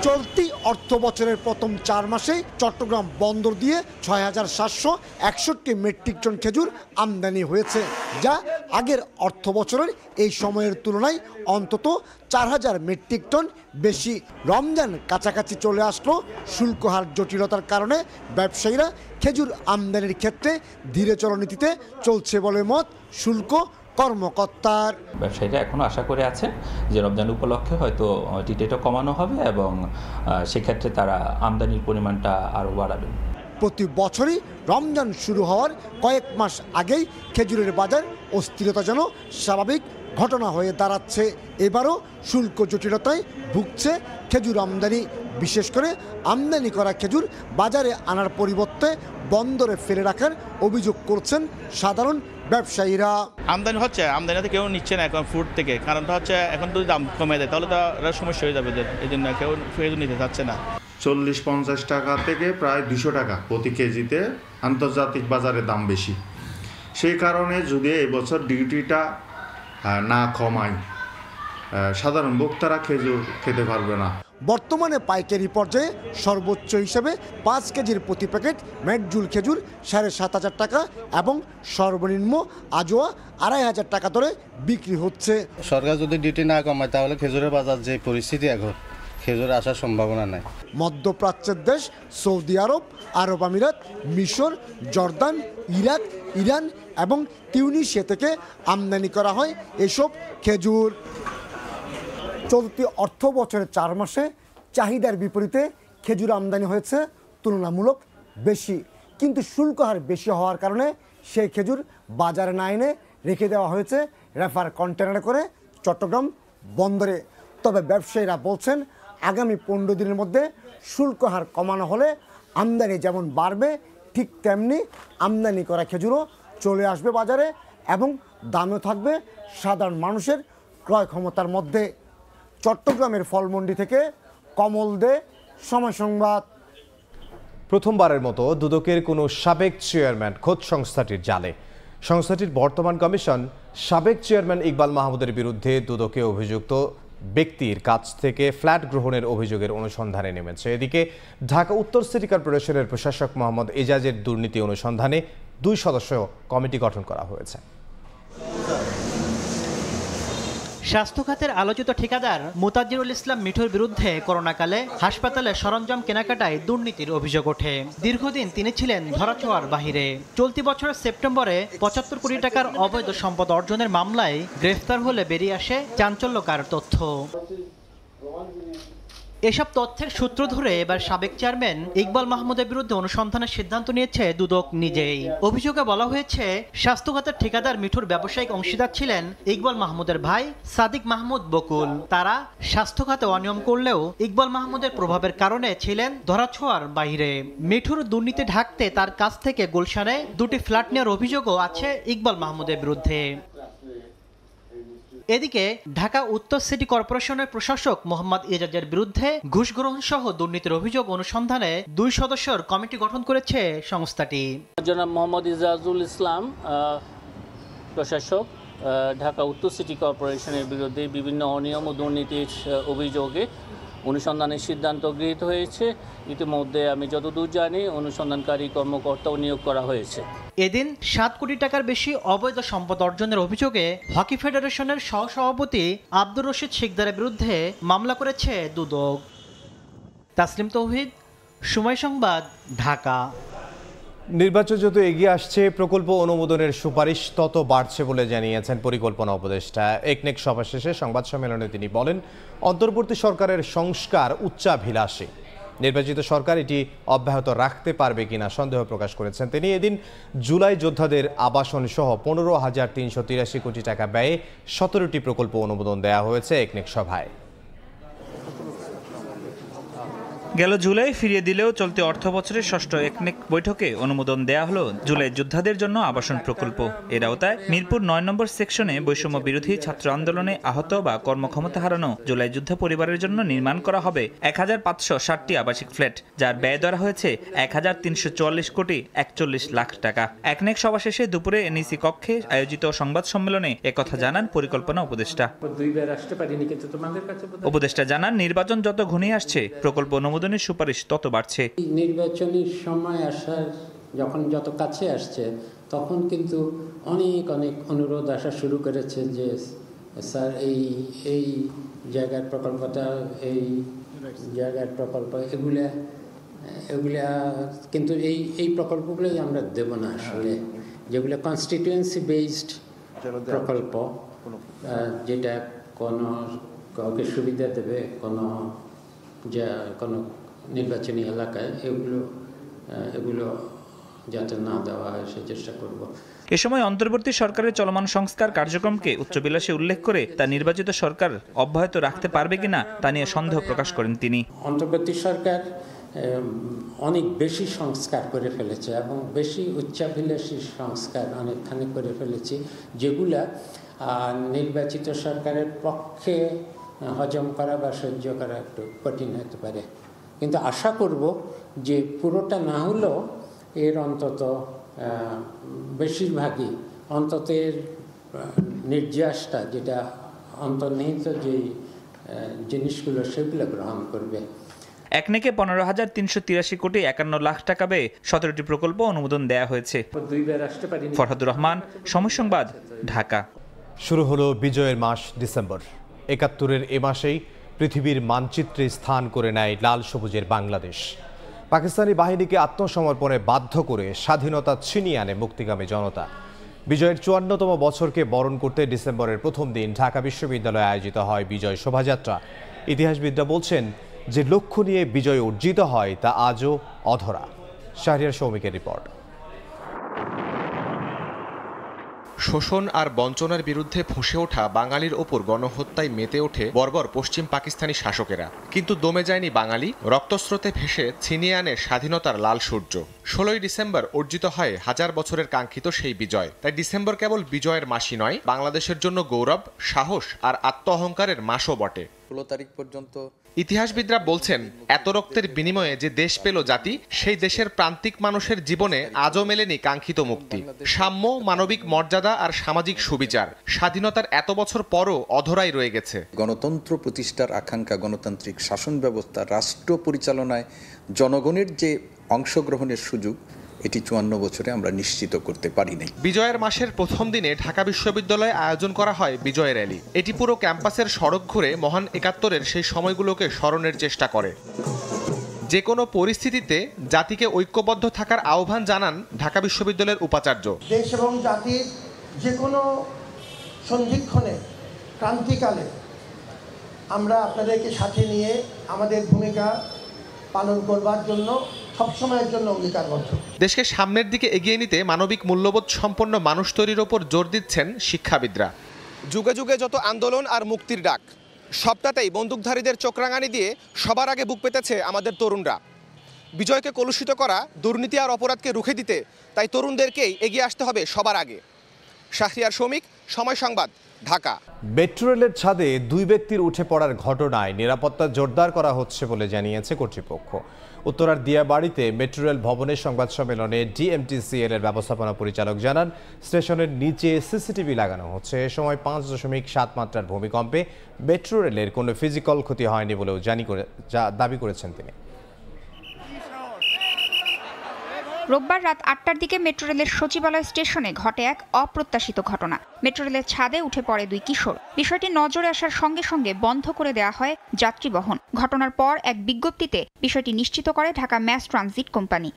চলতি অর্থ বছরের প্রথম 4 মাসে চট্টগ্রাম বন্দর দিয়ে 6,761 মেট্রিক টন খেজুর আমদানি হয়েছে, যা আগের অর্থ বছরের এই সময়ের তুলনায় অন্তত 4,000 মেট্রিক টন বেশি। রমজান কাছাকাছি চলে আসলো, শুল্ক হার জটিলতার কারণে ব্যবসায়ীরা খেজুর আমদানির ক্ষেত্রে ধীরে চলনীতিতে চলছে বলে মত শুল্ক কর্মকর্তার। ব্যবসায়ীরা এখনো আশা করে আছে যে রমজান উপলক্ষে হয়তো টিটেটা কমানো হবে এবং সেক্ষেত্রে তারা আমদানির পরিমাণটা আরও বাড়াবে। প্রতি বছরই রমজান শুরু হওয়ার কয়েক মাস আগেই খেজুরের বাজার অস্থিরতা যেন স্বাভাবিক ঘটনা হয়ে দাঁড়াচ্ছে। এবারও শুল্ক জটিলতায় ভুগছে খেজুর আমদানি। বিশেষ করে আমদানি করা খেজুর বাজারে আনার পরিবর্তে বন্দরে ফেলে রাখার অভিযোগ করছেন সাধারণ ব্যবসায়ীরা। আমদানি হচ্ছে, আমদানিতে কেউ নিচ্ছে না এখন ফুড থেকে, কারণটা হচ্ছে এখন যদি দাম কমে দেয় তাহলে তো সমস্যা হয়ে যাবে, এই জন্য কেউ খেজুর নিতে চাচ্ছে না। 40-50 টাকা থেকে প্রায় 200 টাকা প্রতি কেজিতে আন্তর্জাতিক বাজারে দাম বেশি। সেই কারণে যদি এবছর ডিউটিটা না কমায় সাধারণ ভোক্তারা খেজুর খেতে পারবে না। বর্তমানে পাইকারি পর্যায়ে সর্বোচ্চ হিসেবে 5 কেজির প্রতি প্যাকেট মেটজুল খেজুর 7,500 টাকা এবং সর্বনিম্ন আজোয়া 2,500 টাকা দরে বিক্রি হচ্ছে। সরকার যদি ডিউটি না কমায় তাহলে খেজুরের বাজার যে পরিস্থিতি এখন, খেজুর আসার সম্ভাবনা নাই। মধ্যপ্রাচ্যের দেশ সৌদি আরব, আরব আমিরাত, মিশর, জর্দান, ইরাক, ইরান এবং তিউনিসিয়া থেকে আমদানি করা হয় এসব খেজুর। চলতি অর্থ বছরের 4 মাসে চাহিদার বিপরীতে খেজুর আমদানি হয়েছে তুলনামূলক বেশি, কিন্তু শুল্ক হার বেশি হওয়ার কারণে সেই খেজুর বাজারে না এনে রেখে দেওয়া হয়েছে রেফার কন্টেনারে করে চট্টগ্রাম বন্দরে। তবে ব্যবসায়ীরা বলছেন আগামী 15 দিনের মধ্যে শুল্ক হার কমানো হলে আমদানি যেমন বাড়বে ঠিক তেমনি আমদানি করা খেজুরও চলে আসবে বাজারে এবং দামও থাকবে সাধারণ মানুষের ক্রয় ক্ষমতার মধ্যে। চট্টগ্রামের ফলমন্ডি থেকে কমল দে, সময় সংবাদ। প্রথমবারের মতো দুদকের কোনো সাবেক চেয়ারম্যান খোদ সংস্থাটির জালে। সংস্থাটির বর্তমান কমিশন সাবেক চেয়ারম্যান ইকবাল মাহমুদের বিরুদ্ধে দুদকে অভিযুক্ত ব্যক্তির কাছ থেকে ফ্ল্যাট গ্রহণের অভিযোগের অনুসন্ধানে নেমেছে। এদিকে ঢাকা উত্তর সিটি কর্পোরেশনের প্রশাসক মোহাম্মদ এজাজের দুর্নীতি অনুসন্ধানে 2 সদস্য কমিটি গঠন করা হয়েছে। স্বাস্থ্য খাতের আলোচিত ঠিকাদার মুতাজ্জিরুল ইসলাম মিঠুর বিরুদ্ধে করোনাকালে হাসপাতালে সরঞ্জাম কেনাকাটায় দুর্নীতির অভিযোগ ওঠে। দীর্ঘদিন তিনি ছিলেন ধরাছোঁয়ার বাহিরে। চলতি বছরের সেপ্টেম্বরে 75 কোটি টাকার অবৈধ সম্পদ অর্জনের মামলায় গ্রেফতার হলে বেরিয়ে আসে চাঞ্চল্যকর তথ্য। এসব তথ্যের সূত্র ধরে এবার সাবেক চেয়ারম্যান ইকবাল মাহমুদের বিরুদ্ধে অনুসন্ধানের সিদ্ধান্ত নিয়েছে দুদক নিজেই। অভিযোগে বলা হয়েছে, স্বাস্থ্য খাতের ঠিকাদার মিঠুর ব্যবসায়িক অংশীদার ছিলেন ইকবাল মাহমুদের ভাই সাদিক মাহমুদ বকুল। তারা স্বাস্থ্য খাতে অনিয়ম করলেও ইকবাল মাহমুদের প্রভাবের কারণে ছিলেন ধরাছোঁয়ার বাইরে। মিঠুর দুর্নীতি ঢাকতে তার কাছ থেকে গুলশানে 2টি ফ্ল্যাট নেওয়ার অভিযোগও আছে ইকবাল মাহমুদের বিরুদ্ধে। এদিকে ঢাকা উত্তর সিটি কর্পোরেশনের প্রশাসক মোহাম্মদ এজাজের বিরুদ্ধে ঘুষ গ্রহণ সহ দুর্নীতির অভিযোগ অনুসন্ধানে 2 সদস্যের কমিটি গঠন করেছে সংস্থাটি। জনাব মোহাম্মদ এজাজুল ইসলাম প্রশাসক ঢাকা উত্তর সিটি কর্পোরেশনের বিরুদ্ধে বিভিন্ন অনিয়ম ও দুর্নীতির অভিযোগে অনুসন্ধানের সিদ্ধান্ত গৃহীত হয়েছে। ইতিমধ্যে আমি যতদূর জানি অনুসন্ধানকারী কর্মকর্তাও নিয়োগ করা হয়েছে। এদিন 7 কোটি টাকার বেশি অবৈধ সম্পদ অর্জনের অভিযোগে হকি ফেডারেশনের সহসভাপতি আব্দুর রশিদ শিকদারের বিরুদ্ধে মামলা করেছে দুদক। তাসলিম তৌহিদ, সময় সংবাদ, ঢাকা। নির্বাচন যত এগিয়ে আসছে প্রকল্প অনুমোদনের সুপারিশ তত বাড়ছে বলে জানিয়েছেন পরিকল্পনা উপদেষ্টা। একনেক সভা শেষে সংবাদ সম্মেলনে তিনি বলেন, অন্তর্বর্তী সরকারের সংস্কার উচ্চাভিলাষী। নির্বাচিত সরকার এটি অব্যাহত রাখতে পারবে কিনা সন্দেহ প্রকাশ করেছেন তিনি। এদিন জুলাই যোদ্ধাদের আবাসন সহ 15,383 কোটি টাকা ব্যয়ে 17টি প্রকল্প অনুমোদন দেওয়া হয়েছে একনেক সভায়। গেল জুলাই ফিরিয়ে দিলেও চলতি অর্থ বছরের ষষ্ঠ একনেক বৈঠকে অনুমোদন দেয়া হলো জুলাই যোদ্ধাদের জন্য আবাসন প্রকল্প। এর আওতায় মিরপুর 9 নম্বর সেকশনে বৈষম্য বিরোধী ছাত্র আন্দোলনে আহত বা কর্মক্ষমতা হারানো জুলাই যোদ্ধা পরিবারের জন্য নির্মাণ করা হবে 1560টি আবাসিক ফ্ল্যাট, যার ব্যয় ধরা হয়েছে 1344 কোটি 41 লাখ টাকা। একনেক সভা শেষে দুপুরে এনইসি কক্ষে আয়োজিত সংবাদ সম্মেলনে একথা জানান পরিকল্পনা উপদেষ্টা। উপদেষ্টা জানান, নির্বাচন যত ঘনিয়ে আসছে প্রকল্প অনুমোদনের সুপারিশ তত বাড়ছে। নির্বাচনের সময় আসার যত কাছে আসছে তখন কিন্তু অনেক অনুরোধ আসা শুরু করেছে যে স্যার এই জায়গার প্রকল্পটা, এই জায়গার প্রকল্প, এগুলা কিন্তু এই প্রকল্পগুলোই আমরা দেব না আসলে, যেগুলো কনস্টিটিউয়েন্সি বেসড প্রকল্প, যেটা কোনো কাউকে সুবিধা দেবে কোনো নির্বাচনী এলাকায়, এগুলো যাতে না দেওয়া হয় সে চেষ্টা করব। এ সময় অন্তর্বর্তী সরকারের চলমান সংস্কার কার্যক্রমকে উচ্চবিলাসে উল্লেখ করে তা নির্বাচিত সরকার অব্যাহত রাখতে পারবে কিনা তা নিয়ে সন্দেহ প্রকাশ করেন তিনি। অন্তর্বর্তী সরকার অনেক বেশি সংস্কার করে ফেলেছে এবং বেশি উচ্চাভিলাষী সংস্কার অনেকখানি করে ফেলেছে, যেগুলা নির্বাচিত সরকারের পক্ষে হজম করা বা সহ্য করা একটু কঠিন হতে পারে। কিন্তু আশা করব যে পুরোটা না হলেও এর অন্তত বেশিরভাগই অন্তত এর নির্যাসটা, যেটা অন্তর্নিহিত যে জিনিসগুলো সেগুলো গ্রহণ করবে। একনেকে 15,383 কোটি 51 লাখ টাকা ব্যয়ে 17টি প্রকল্প অনুমোদন দেয়া হয়েছে। ফরহাদুর রহমান, সময় সংবাদ, ঢাকা। শুরু হলো বিজয়ের মাস ডিসেম্বর। 71-এর এ মাসেই পৃথিবীর মানচিত্রে স্থান করে নেয় লাল সবুজের বাংলাদেশ। পাকিস্তানি বাহিনীকে আত্মসমর্পণে বাধ্য করে স্বাধীনতা ছিনিয়ে আনে মুক্তিগামী জনতা। বিজয়ের 54তম বছরকে বরণ করতে ডিসেম্বরের প্রথম দিন ঢাকা বিশ্ববিদ্যালয়ে আয়োজিত হয় বিজয় শোভাযাত্রা। ইতিহাসবিদরা বলছেন, যে লক্ষ্য নিয়ে বিজয় অর্জিত হয় তা আজও অধরা। শাহরিয়ার সৌমিকের রিপোর্ট। শোষণ আর বঞ্চনার বিরুদ্ধে ফুঁসে ওঠা বাঙালির ওপর গণহত্যায় মেতে ওঠে বর্বর পশ্চিম পাকিস্তানি শাসকেরা। কিন্তু দমে যায়নি বাঙালি, রক্তস্রোতে ভেসে ছিনিয়ে আনে স্বাধীনতার লাল সূর্য। 16ই ডিসেম্বর অর্জিত হয় হাজার বছরের কাঙ্ক্ষিত সেই বিজয়। তাই ডিসেম্বর কেবল বিজয়ের মাসই নয়, বাংলাদেশের জন্য গৌরব, সাহস আর আত্ম অহংকারের মাসও বটে। 16 তারিখ পর্যন্ত ইতিহাসবিদরা বলছেন, এত রক্তের বিনিময়ে যে দেশ পেল জাতি, সেই দেশের প্রান্তিক মানুষের জীবনে আজও মেলেনি কাঙ্ক্ষিত মুক্তি, সাম্য, মানবিক মর্যাদা আর সামাজিক সুবিচার। স্বাধীনতার এত বছর পরও অধরাই রয়ে গেছে। গণতন্ত্র প্রতিষ্ঠার আকাঙ্ক্ষা, গণতান্ত্রিক শাসন ব্যবস্থা, রাষ্ট্র পরিচালনায় জনগণের যে অংশগ্রহণের সুযোগ, এটি 54 বছরে আমরা নিশ্চিত করতে পারি নাই। বিজয়ের মাসের প্রথম দিনে ঢাকা বিশ্ববিদ্যালয়ে আয়োজন করা হয় বিজয় র্যালি। এটি পুরো ক্যাম্পাসের সড়ক ঘুরে মহান 71-এর সেই সময়গুলোকে স্মরণের চেষ্টা করে। যে কোনো পরিস্থিতিতে জাতিকে ঐক্যবদ্ধ থাকার আহ্বান জানান ঢাকা বিশ্ববিদ্যালয়ের উপাচার্য। দেশ এবং জাতির যে কোনো সন্ধিক্ষণে, ক্রান্তিকালে আমরা আপনাদেরকে সাথে নিয়ে আমাদের ভূমিকা পালন করবার জন্য সবসময়ের জন্য অঙ্গীকারবদ্ধ। দেশকে সামনের দিকে এগিয়ে নিতে মানবিক মূল্যবোধ সম্পন্ন মানুষ তৈরির ওপর জোর দিচ্ছেন শিক্ষাবিদরা। যুগে যুগে যত আন্দোলন আর মুক্তির ডাক, সবটাতেই বন্দুকধারীদের চোখরাঙানি দিয়ে সবার আগে বুক পেতেছে আমাদের তরুণরা। বিজয়কে কলুষিত করা, দুর্নীতি আর অপরাধকে রুখে দিতে তাই তরুণদেরকেই এগিয়ে আসতে হবে সবার আগে। শাহরিয়ার শমিক, সময় সংবাদ, ঢাকা। মেট্রো রেলের ছাদে 2 ব্যক্তির উঠে পড়ার ঘটনায় নিরাপত্তা জোরদার করা হচ্ছে বলে জানিয়েছে কর্তৃপক্ষ। উত্তরার দিয়াবাড়িতে মেট্রো রেল ভবনের সংবাদ সম্মেলনে ডিএমটিসিএল এর ব্যবস্থাপনা পরিচালক জানান, স্টেশনের নিচে সিসিটিভি লাগানো হচ্ছে। এ সময় 5.7 মাত্রার ভূমিকম্পে মেট্রো রেলের কোনো ফিজিক্যাল ক্ষতি হয়নি বলেও দাবি করেছেন তিনি। রোববার রাত 8টার দিকে মেট্রো রেলের সচিবালয় স্টেশনে ঘটে এক অপ্রত্যাশিত ঘটনা। মেট্রো রেলের ছাদে উঠে পড়ে 2 কিশোর। বিষয়টি নজরে আসার সঙ্গে সঙ্গে বন্ধ করে দেওয়া হয় যাত্রী বহন। ঘটনার পর এক বিজ্ঞপ্তিতে বিষয়টি নিশ্চিত করে ঢাকা ম্যাস ট্রানজিট কোম্পানি।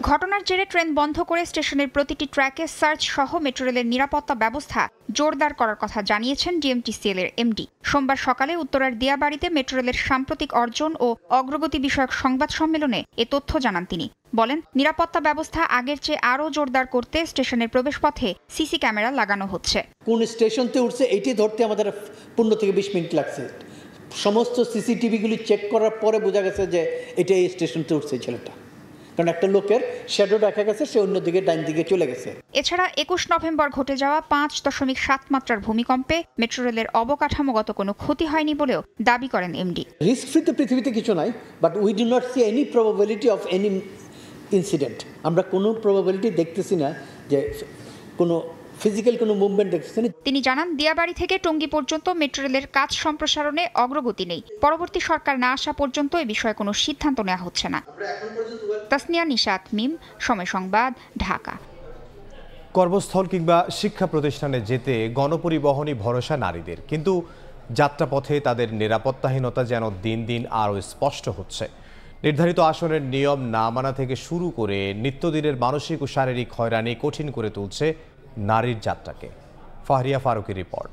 ঘটনার জেরে ট্রেন বন্ধ করে স্টেশনের প্রতিটি ট্র্যাকে সার্চ সহ মেট্রো রেলের নিরাপত্তা ব্যবস্থা জোরদার করার কথা জানিয়েছেন ডিএমটিসিএল এর এমডি। সোমবার সকালে উত্তরার দিয়াবাড়িতে মেট্রো রেলের সাম্প্রতিক অর্জন ও অগ্রগতি বিষয়ক সংবাদ সম্মেলনে এ তথ্য জানান তিনি। বলেন, নিরাপত্তা ব্যবস্থা আগের চেয়ে আরও জোরদার করতে স্টেশনের প্রবেশপথে সিসি ক্যামেরা লাগানো হচ্ছে। কোন স্টেশনতে উঠছে এটি ধরতে আমাদের 15 থেকে 20 মিনিট লাগছে। সমস্ত সিসিটিভিগুলি চেক করার পরে বোঝা গেছে যে এটা এই স্টেশনতে উঠছে ছেলেটা, কারণ একটা লোকের শ্যাডো দেখা গেছে, সে অন্যদিকে ডাইন দিকে চলে গেছে। এছাড়া 21 নভেম্বর ঘটে যাওয়া 5.7 মাত্রার ভূমিকম্পে মেট্রো রেলের অবকাঠামোগত কোনো ক্ষতি হয়নি বলেও দাবি করেন এমডি। রিস্ক ফ্রি তো পৃথিবীতে কিছু নাই, but we do not C any probability of any incident. আমরা কোনো প্রবাবিলিটি দেখতেছি না যে কোনো ফিজিক্যাল কোনো মুভমেন্ট দেখতেছি না। তিনি জানান, দিয়াবাড়ি থেকে টঙ্গী পর্যন্ত মেট্রো রেলের কাজ সম্প্রসারণে অগ্রগতি নেই। পরবর্তী সরকার না আসা পর্যন্ত এ বিষয়ে কোনো সিদ্ধান্ত নেওয়া হচ্ছে না। তাসনিয়া নিশাত, মিম, সময় সংবাদ, ঢাকা। কর্মস্থল কিংবা শিক্ষা প্রতিষ্ঠানে যেতে গণপরিবহনই ভরসা নারীদের, কিন্তু যাত্রাপথে তাদের নিরাপত্তাহীনতা যেন দিন দিন আরও স্পষ্ট হচ্ছে। নির্ধারিত আসনের নিয়ম না মানা থেকে শুরু করে নিত্যদিনের মানসিক ও শারীরিক হয়রানি কঠিন করে তুলছে নারীর যাত্রাকে। ফাহরিয়া ফারুকের রিপোর্ট।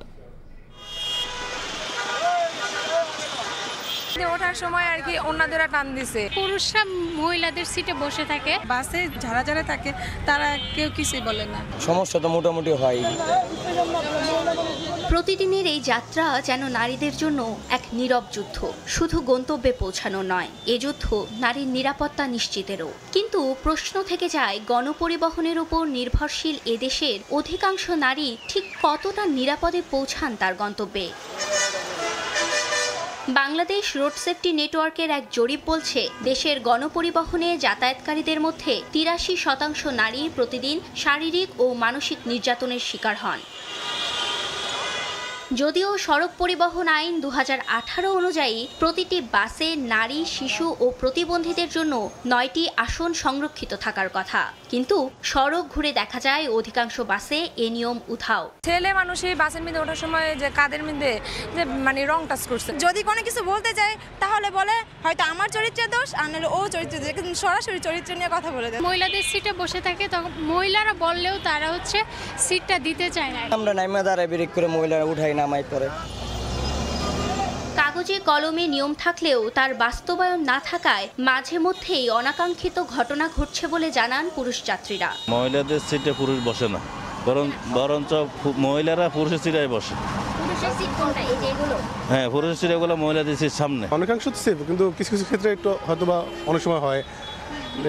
ওঠার সময় আর কি অন্যদেরা টান দিছে, পুরুষরা মহিলাদের সিটে বসে থাকে, বাসে যারা যারা থাকে তারা কেউ কিছুই বলে না। সমস্যা তো মোটামুটি হয়। প্রতিদিনের এই যাত্রা যেন নারীদের জন্য এক নীরব যুদ্ধ। শুধু গন্তব্যে পৌঁছানো নয়, এ যুদ্ধ নারীর নিরাপত্তা নিশ্চিতেরও। কিন্তু প্রশ্ন থেকে যায়, গণপরিবহনের উপর নির্ভরশীল এদেশের অধিকাংশ নারী ঠিক কতটা নিরাপদে পৌঁছান তার গন্তব্যে। বাংলাদেশ রোড সেফটি নেটওয়ার্কের এক জরিপ বলছে, দেশের গণপরিবহনে যাতায়াতকারীদের মধ্যে 83% নারী প্রতিদিন শারীরিক ও মানসিক নির্যাতনের শিকার হন। যদিও সড়ক পরিবহন আইন 2018 অনুযায়ী প্রতিটি বাসে নারী, শিশু ও প্রতিবন্ধীদের জন্য 9টি আসন সংরক্ষিত থাকার কথা, কিন্তু সড়ক ঘুরে দেখা যায় অধিকাংশ বাসে এ নিয়ম উধাও। ছেলে মানুষই বাসের মধ্যে ওঠার সময় যে কাদের মধ্যে যে মানে রং টাচ করছে, যদি কোনো কিছু বলতে যায় তাহলে বলে হয়তো আমার চরিত্রের দোষ, আর নাহলে ও চরিত্রের দোষ, কিন্তু সরাসরি চরিত্র নিয়ে কথা বলে দেয়। মহিলাদের সিটে বসে থাকে, তখন মহিলারা বললেও তারা সিটটা দিতে চায় না। আমরা নাইমা দাঁড়ায় ব্রেক করে মহিলারা উঠাই নামাই পরে। কাগজে কলমে নিয়ম থাকলেও তার বাস্তবায়ন না থাকায় মাঝে মধ্যেই অনাকাঙ্ক্ষিত ঘটনা ঘটছে বলে জানান পুরুষ যাত্রীরা। মহিলাদের সিটে পুরুষ বসে না, বরঞ্চ মহিলারা পুরুষের সিটে বসে। হ্যাঁ, পুরুষের সিট এগুলো মহিলাদের সিট সামনে। অনেকাংশ তো সেফ, কিন্তু কিছু কিছু ক্ষেত্রে একটু হয়তো বা অনেক সময় হয়,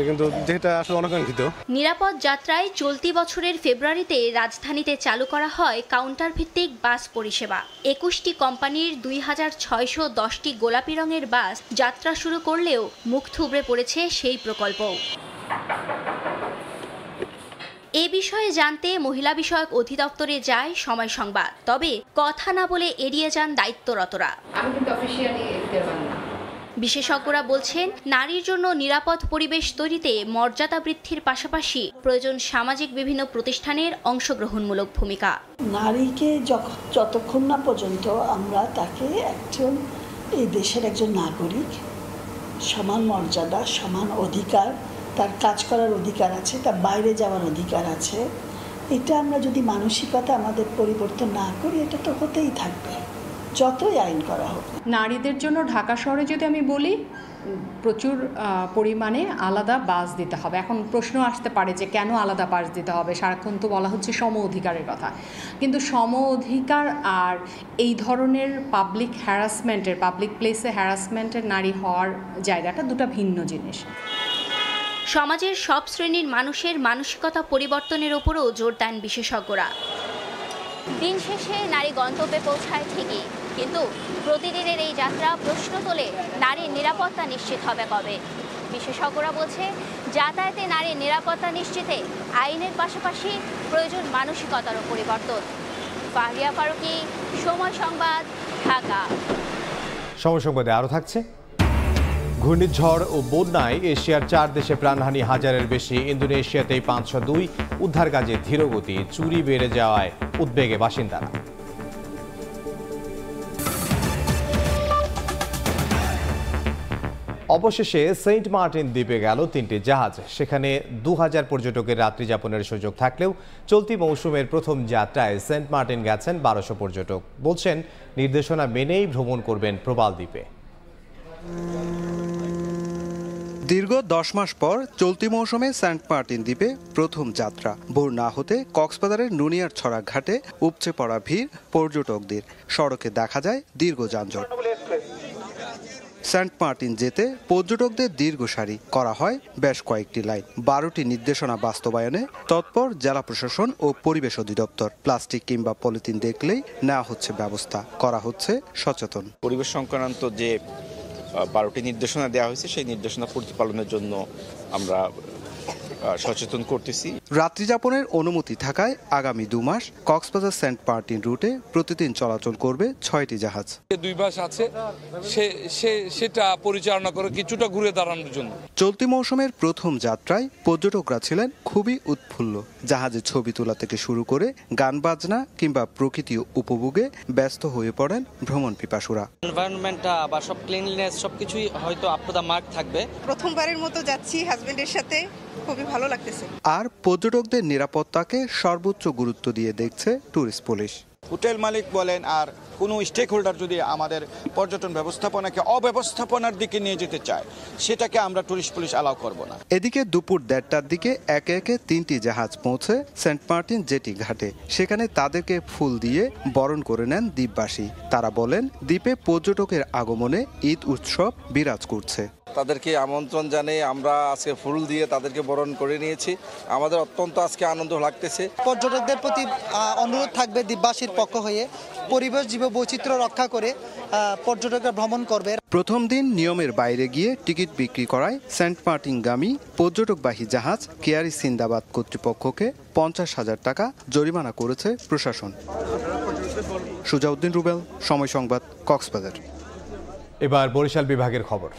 কিন্তু যেটা আসলে অনাকাঙ্ক্ষিত। নিরাপদ যাত্রায় চলতি বছরের ফেব্রুয়ারিতে রাজধানীতে চালু করা হয় কাউন্টার ভিত্তিক বাস পরিষেবা। 21টি কোম্পানির 2610টি গোলাপি রঙের বাস যাত্রা শুরু করলেও মুখ থুবড়ে পড়েছে সেই প্রকল্প। এ বিষয়ে জানতে মহিলা বিষয়ক অধিদপ্তরে যায় সময় সংবাদ, তবে কথা না বলে এড়িয়ে যান দায়িত্বরতরা। বিশেষজ্ঞরা বলছেন, নারীর জন্য নিরাপদ পরিবেশ তৈরিতে মর্যাদা বৃদ্ধির পাশাপাশি প্রয়োজন সামাজিক বিভিন্ন প্রতিষ্ঠানের অংশগ্রহণমূলক ভূমিকা। নারীকে যতক্ষণ না পর্যন্ত আমরা তাকে এই দেশের একজন নাগরিক, সমান মর্যাদা, সমান অধিকার, তার কাজ করার অধিকার আছে, তার বাইরে যাওয়ার অধিকার আছে, এটা আমরা যদি মানসিকতা আমাদের পরিবর্তন না করি, এটা তো হতেই থাকবে। যতই আইন করা হোক। নারীদের জন্য ঢাকা শহরে যদি আমি বলি প্রচুর পরিমাণে আলাদা বাস দিতে হবে। এখন প্রশ্ন আসতে পারে যে কেন আলাদা বাস দিতে হবে, সারাক্ষণ তো বলা হচ্ছে সম অধিকারের কথা, কিন্তু সম অধিকার আর এই ধরনের পাবলিক হ্যারাসমেন্টের, পাবলিক প্লেসে হ্যারাসমেন্টের নারী হওয়ার জায়গাটা দুটো ভিন্ন জিনিস। সমাজের সব শ্রেণীর মানুষের মানসিকতা পরিবর্তনের উপরও জোর দেন বিশেষজ্ঞরা। দিন শেষে নারী গন্তব্যে পৌঁছায় ঠিকই, কিন্তু প্রতিদিনের এই যাত্রা প্রশ্ন তোলে নারীর নিরাপত্তা নিশ্চিত হবে কবে। বিশেষজ্ঞরা বলছে যাতায়াতে নারীর নিরাপত্তা নিশ্চিতে আইনের পাশাপাশি প্রয়োজন মানসিকতারও পরিবর্তন। ফারিয়া ফারুকি, সময় সংবাদ, ঢাকা। সময় সংবাদে আরও থাকছে, ঘূর্ণিঝড় ও বন্যায় এশিয়ার 4 দেশে প্রাণহানি 1000-এর বেশি, ইন্দোনেশিয়াতেই 502, উদ্ধার কাজে ধীরগতি, চুরি বেড়ে যাওয়ায় উদ্বেগে বাসিন্দারা। অবশেষে সেন্ট মার্টিন দ্বীপে গেল 3টি জাহাজ। সেখানে 2000 পর্যটকের রাত্রি যাপনের সুযোগ থাকলেও চলতি মৌসুমের প্রথম যাত্রায় সেন্ট মার্টিন গেছেন 1200 পর্যটক। বলছেন নির্দেশনা মেনেই ভ্রমণ করবেন প্রবাল দ্বীপে। দীর্ঘ 10 মাস পর চলতি মৌসুমে সেন্ট মার্টিন দ্বীপে প্রথম যাত্রা। ভোর না হতে কক্সবাজারের নুনিয়ার ছড়া ঘাটে উপচে পড়া ভিড় পর্যটকদের। সড়কে দেখা যায় দীর্ঘ যানজট। সেন্ট মার্টিন যেতে পর্যটকদের দীর্ঘ সারি করা হয় বেশ কয়েকটি লাইন। 12টি নির্দেশনা বাস্তবায়নে তৎপর জেলা প্রশাসন ও পরিবেশ অধিদপ্তর। প্লাস্টিক কিংবা পলিথিন দেখলেই নেওয়া হচ্ছে ব্যবস্থা, করা হচ্ছে সচেতন। পরিবেশ সংক্রান্ত যে 12টি নির্দেশনা দেওয়া হয়েছে সেই নির্দেশনা প্রতিপালনের জন্য আমরা সচেতন করতেছি। রাত্রি যাপনের অনুমতি থাকায় আগামী 2 মাস কক্সবাজার সেন্ট মার্টিন রুটে প্রতিদিন চলাচল করবে 6টি জাহাজ। 2 মাস আছে সেটা পরিচালনা করে কিছুটা ঘুরে দাঁড়ানোর জন্য। চলতি মৌসুমের প্রথম যাত্রায় পর্যটকরা ছিলেন খুবই উৎফুল্ল। জাহাজে ছবি তোলা থেকে শুরু করে গান বাজনা কিংবা প্রকৃতি উপভোগে ব্যস্ত হয়ে পড়েন ভ্রমণ পিপাসুরা। এনভায়রনমেন্টটা বা সব ক্লিনলিনেস সবকিছুই হয়তো আপ টু দ্য মার্ক থাকবে। প্রথমবারের মতো যাচ্ছি হাজবেন্ডের সাথে, খুবই ভালো লাগতেছে। আর পর্যটকদের নিরাপত্তাকে সর্বোচ্চ গুরুত্ব দিয়ে দেখছে ট্যুরিস্ট পুলিশ। হোটেল মালিক বলেন আর কোনো স্টেক হোল্ডার যদি আমাদের পর্যটন ব্যবস্থাপনাকে অব্যবস্থাপনার দিকে নিয়ে যেতে চায়, সেটাকে আমরা ট্যুরিস্ট পুলিশ অ্যালাউ করব না। এদিকে দুপুর 1:30টার দিকে একে একে 3টি জাহাজ পৌঁছে সেন্ট মার্টিন জেটি ঘাটে। সেখানে তাদেরকে ফুল দিয়ে বরণ করে নেন দ্বীপবাসী। তারা বলেন দ্বীপে পর্যটকের আগমনে ঈদ উৎসব বিরাজ করছে। তাদেরকে আমন্ত্রণ জানিয়ে আমরা আজকে ফুল দিয়ে তাদেরকে বরণ করে নিয়েছি। আমাদের অত্যন্ত আজকে আনন্দ লাগতেছে। পর্যটকদের প্রতি অনুরোধ থাকবে দ্বীপবাসীর পক্ষ হয়ে পরিবেশ জীববৈচিত্র্য রক্ষা করে পর্যটকরা ভ্রমণ করবে। প্রথম দিন নিয়মের বাইরে গিয়ে টিকিট বিক্রি করায় সেন্ট মার্টিনগামী পর্যটকবাহী জাহাজ কেয়ারি সিন্দাবাদ কর্তৃপক্ষকে 50,000 টাকা জরিমানা করেছে প্রশাসন। সুজাউদ্দিন রুবেল, সময় সংবাদ, কক্সবাজার। এবার বরিশাল বিভাগের খবর।